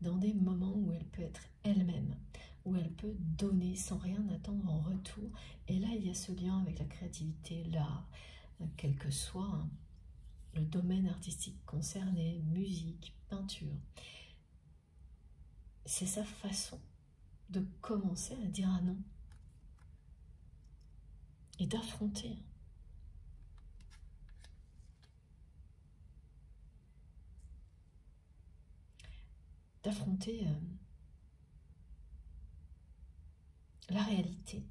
dans des moments où elle peut être elle-même, où elle peut donner sans rien attendre en retour. Et là, il y a ce lien avec la créativité, l'art, quel que soit le domaine artistique concerné, musique, peinture. C'est sa façon de commencer à dire un non et d'affronter. D'affronter la réalité.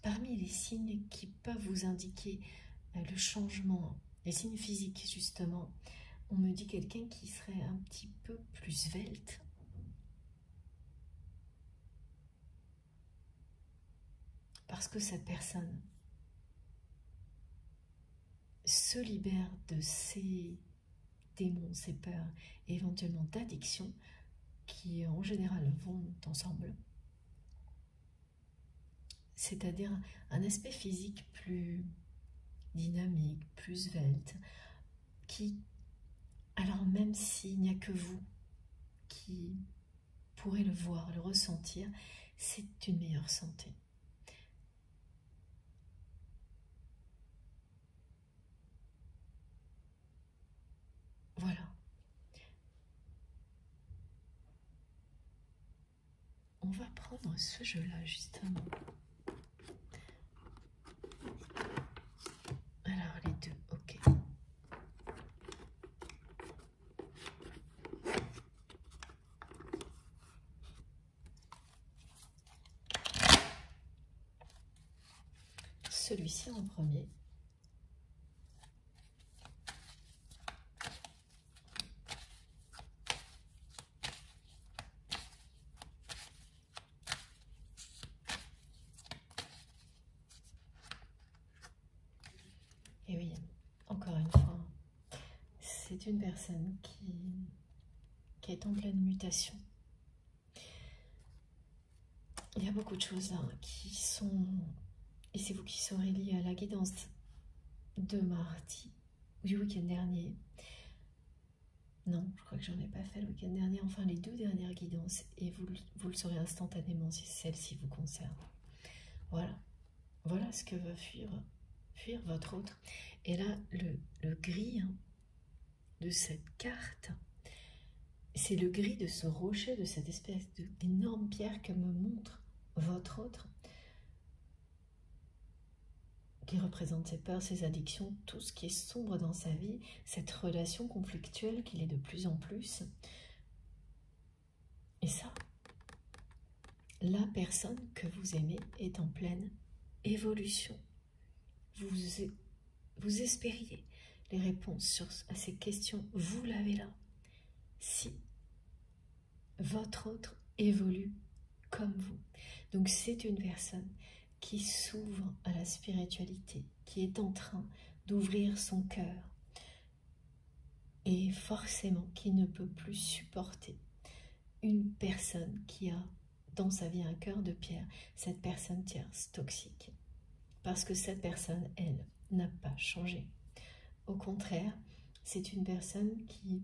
Parmi les signes qui peuvent vous indiquer le changement, les signes physiques justement, on me dit quelqu'un qui serait un petit peu plus svelte. Parce que cette personne se libère de ses démons, ses peurs et éventuellement d'addictions qui en général vont ensemble. C'est-à-dire un aspect physique plus dynamique, plus svelte, qui, alors même s'il n'y a que vous qui pourrez le voir, le ressentir, c'est une meilleure santé. Voilà. On va prendre ce jeu-là, justement. Alors, les deux, ok. Celui-ci en premier. Et oui, encore une fois, c'est une personne qui est en pleine mutation. il y a beaucoup de choses hein, qui sont, et c'est vous qui saurez liées à la guidance de mardi, du week-end dernier. Non, je crois que j'en ai pas fait le week-end dernier, enfin les 2 dernières guidances, et vous le saurez instantanément si celle-ci vous concerne. Voilà, voilà ce que va fuir votre autre. Et là, le gris hein, de cette carte, c'est le gris de ce rocher, de cette espèce d'énorme pierre que me montre votre autre, qui représente ses peurs, ses addictions, tout ce qui est sombre dans sa vie, cette relation conflictuelle qu'il est de plus en plus. Et ça, la personne que vous aimez est en pleine évolution. Vous espériez les réponses à ces questions, vous l'avez là. Si votre autre évolue comme vous. Donc c'est une personne qui s'ouvre à la spiritualité, qui est en train d'ouvrir son cœur et forcément qui ne peut plus supporter une personne qui a dans sa vie un cœur de pierre, cette personne tierce toxique. Parce que cette personne, elle, n'a pas changé. Au contraire, c'est une personne qui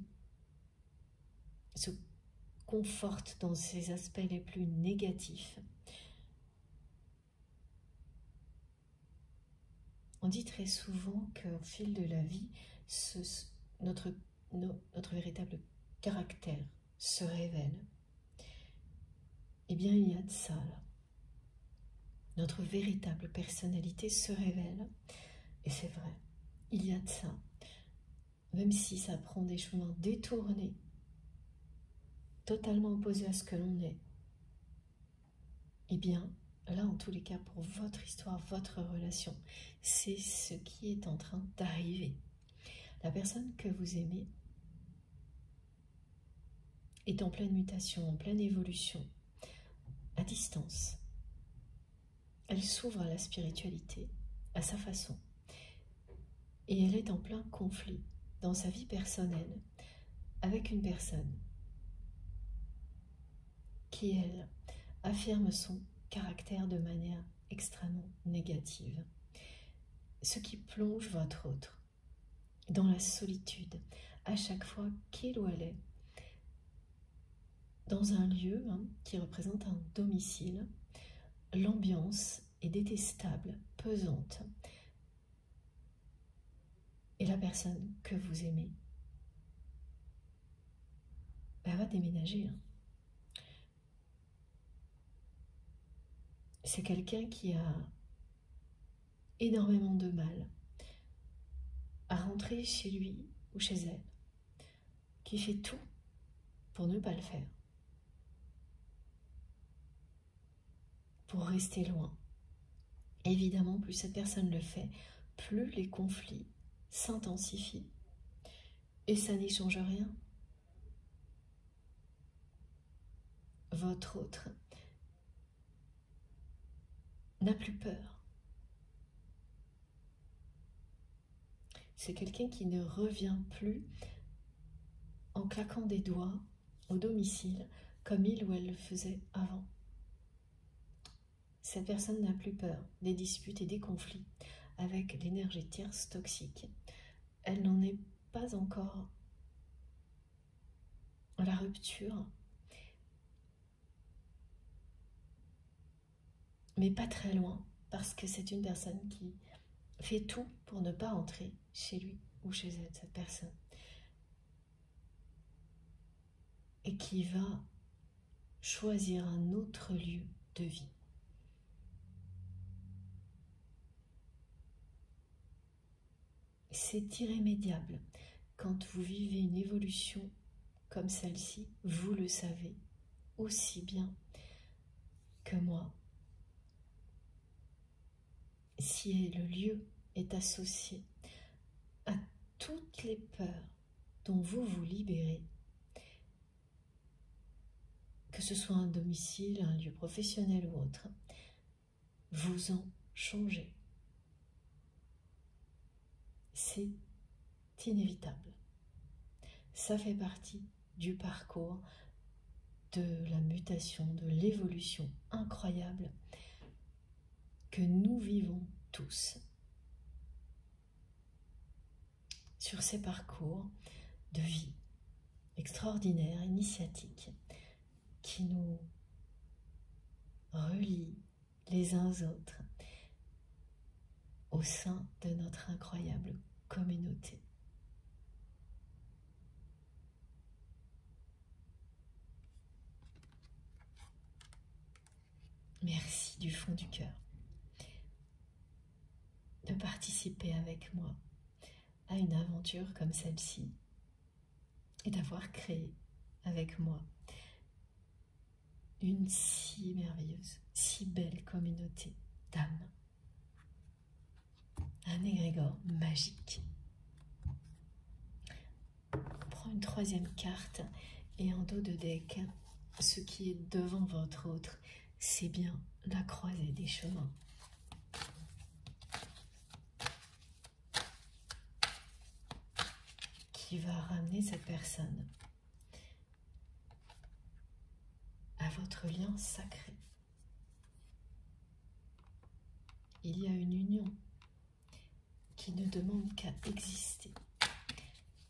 se conforte dans ses aspects les plus négatifs. On dit très souvent qu'au fil de la vie, notre véritable caractère se révèle. Eh bien, il y a de ça, là. Notre véritable personnalité se révèle. Et c'est vrai, il y a de ça. Même si ça prend des chemins détournés, totalement opposés à ce que l'on est, eh bien, là, en tous les cas, pour votre histoire, votre relation, c'est ce qui est en train d'arriver. La personne que vous aimez est en pleine mutation, en pleine évolution, à distance. Elle s'ouvre à la spiritualité, à sa façon. Et elle est en plein conflit dans sa vie personnelle avec une personne qui, elle, affirme son caractère de manière extrêmement négative. Ce qui plonge votre autre dans la solitude à chaque fois qu'il ou elle est dans un lieu qui représente un domicile. L'ambiance est détestable, pesante. Et la personne que vous aimez va déménager. C'est quelqu'un qui a énormément de mal à rentrer chez lui ou chez elle, qui fait tout pour ne pas le faire, pour rester loin. Évidemment, plus cette personne le fait, plus les conflits s'intensifient. Et ça n'y change rien. Votre autre n'a plus peur. C'est quelqu'un qui ne revient plus en claquant des doigts au domicile comme il ou elle le faisait avant. Cette personne n'a plus peur des disputes et des conflits avec l'énergie tierce toxique. Elle n'en est pas encore à la rupture, mais pas très loin, parce que c'est une personne qui fait tout pour ne pas entrer chez lui ou chez elle, cette personne. Et qui va choisir un autre lieu de vie. C'est irrémédiable. Quand vous vivez une évolution comme celle-ci, vous le savez aussi bien que moi. Si le lieu est associé à toutes les peurs dont vous vous libérez, que ce soit un domicile, un lieu professionnel ou autre, vous en changez. C'est inévitable. Ça fait partie du parcours de la mutation, de l'évolution incroyable que nous vivons tous sur ces parcours de vie extraordinaires, initiatiques, qui nous relient les uns aux autres au sein de notre incroyable communauté. Merci du fond du cœur de participer avec moi à une aventure comme celle-ci et d'avoir créé avec moi une si merveilleuse, si belle communauté d'âmes. Un égrégore magique. On prend une troisième carte et en dos de deck, ce qui est devant votre autre, c'est bien la croisée des chemins. Qui va ramener cette personne à votre lien sacré. Il y a une union qui ne demande qu'à exister,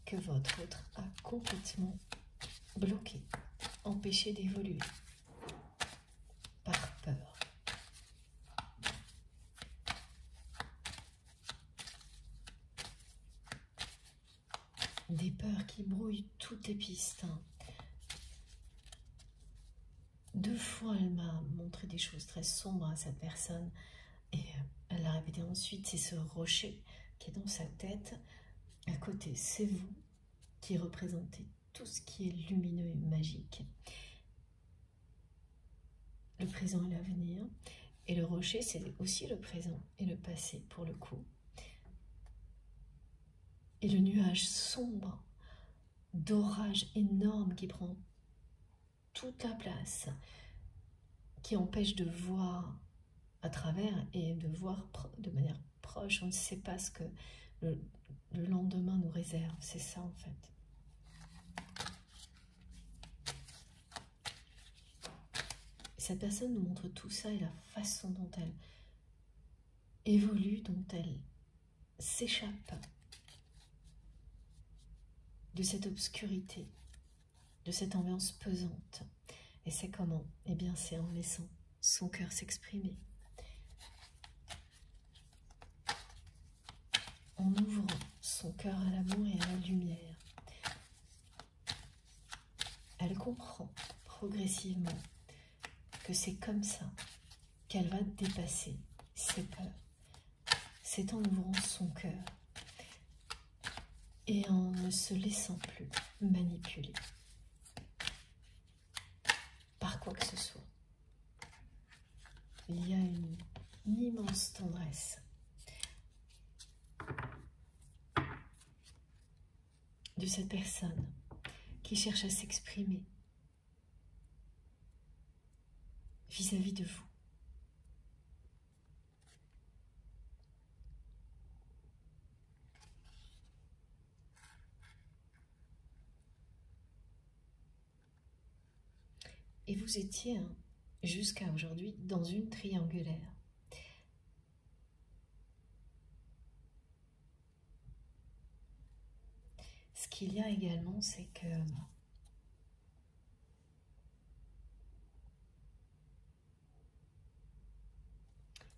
que votre autre a complètement bloqué, empêché d'évoluer par peur. Des peurs qui brouillent toutes les pistes. 2 fois, elle m'a montré des choses très sombres à cette personne et elle l'a répété ensuite, c'est ce rocher qui est dans sa tête. À côté, c'est vous qui représentez tout ce qui est lumineux et magique. Le présent et l'avenir. Et le rocher, c'est aussi le présent et le passé pour le coup. Et le nuage sombre d'orage énorme qui prend toute la place, qui empêche de voir à travers et de voir de manière proche. On ne sait pas ce que le lendemain nous réserve. C'est ça en fait. Cette personne nous montre tout ça et la façon dont elle évolue, dont elle s'échappe de cette obscurité, de cette ambiance pesante. Et c'est comment? Eh bien, c'est en laissant son cœur s'exprimer. En ouvrant son cœur à l'amour et à la lumière. Elle comprend progressivement que c'est comme ça qu'elle va dépasser ses peurs. C'est en ouvrant son cœur et en ne se laissant plus manipuler par quoi que ce soit. Il y a une immense tendresse de cette personne qui cherche à s'exprimer vis-à-vis de vous. Et vous étiez jusqu'à aujourd'hui dans une triangulaire. Ce qu'il y a également, c'est que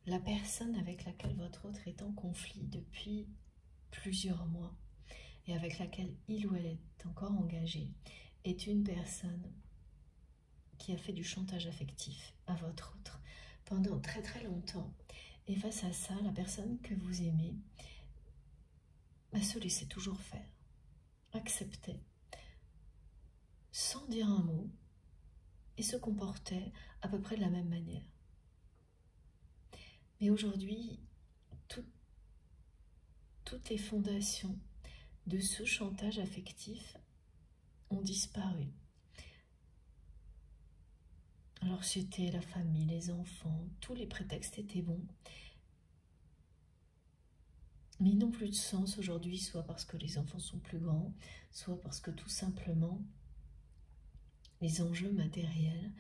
la personne avec laquelle votre autre est en conflit depuis plusieurs mois et avec laquelle il ou elle est encore engagé est une personne qui a fait du chantage affectif à votre autre pendant très très longtemps. Et face à ça, la personne que vous aimez se laissait toujours faire, acceptait, sans dire un mot, et se comportait à peu près de la même manière. Mais aujourd'hui, toutes les fondations de ce chantage affectif ont disparu. Alors c'était la famille, les enfants, tous les prétextes étaient bons. Mais ils n'ont plus de sens aujourd'hui, soit parce que les enfants sont plus grands, soit parce que tout simplement, Les enjeux matériels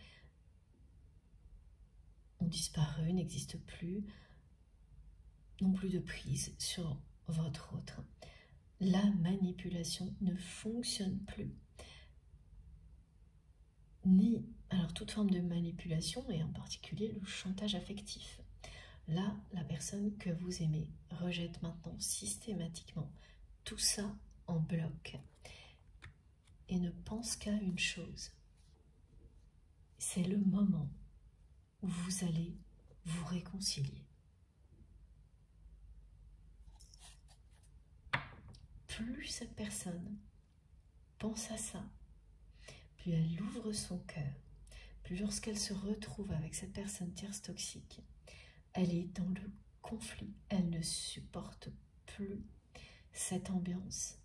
ont disparu, n'existent plus, n'ont plus de prise sur votre autre. La manipulation ne fonctionne plus. Alors toute forme de manipulation, et en particulier le chantage affectif. Là, la personne que vous aimez rejette maintenant systématiquement tout ça en bloc et ne pense qu'à une chose. C'est le moment où vous allez vous réconcilier. Plus cette personne pense à ça, plus elle ouvre son cœur, plus lorsqu'elle se retrouve avec cette personne tierce toxique, elle est dans le conflit, elle ne supporte plus cette ambiance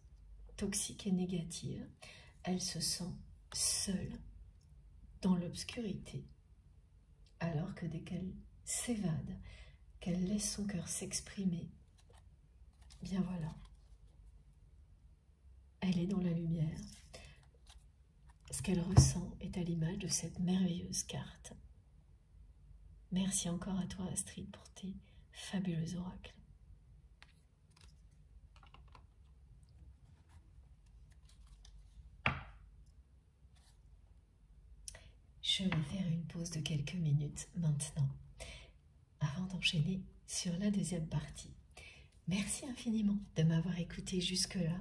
toxique et négative, elle se sent seule dans l'obscurité, alors que dès qu'elle s'évade, qu'elle laisse son cœur s'exprimer, bien voilà, elle est dans la lumière. Ce qu'elle ressent est à l'image de cette merveilleuse carte. Merci encore à toi Astrid pour tes fabuleux oracles. Je vais faire une pause de quelques minutes maintenant, avant d'enchaîner sur la deuxième partie. Merci infiniment de m'avoir écouté jusque-là.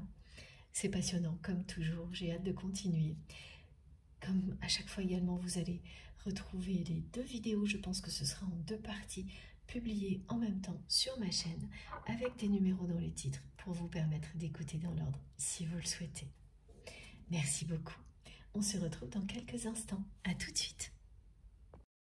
C'est passionnant, comme toujours, j'ai hâte de continuer. Comme à chaque fois également, vous allez retrouver les 2 vidéos, je pense que ce sera en 2 parties, publiées en même temps sur ma chaîne, avec des numéros dans les titres, pour vous permettre d'écouter dans l'ordre, si vous le souhaitez. Merci beaucoup. On se retrouve dans quelques instants. À tout de suite.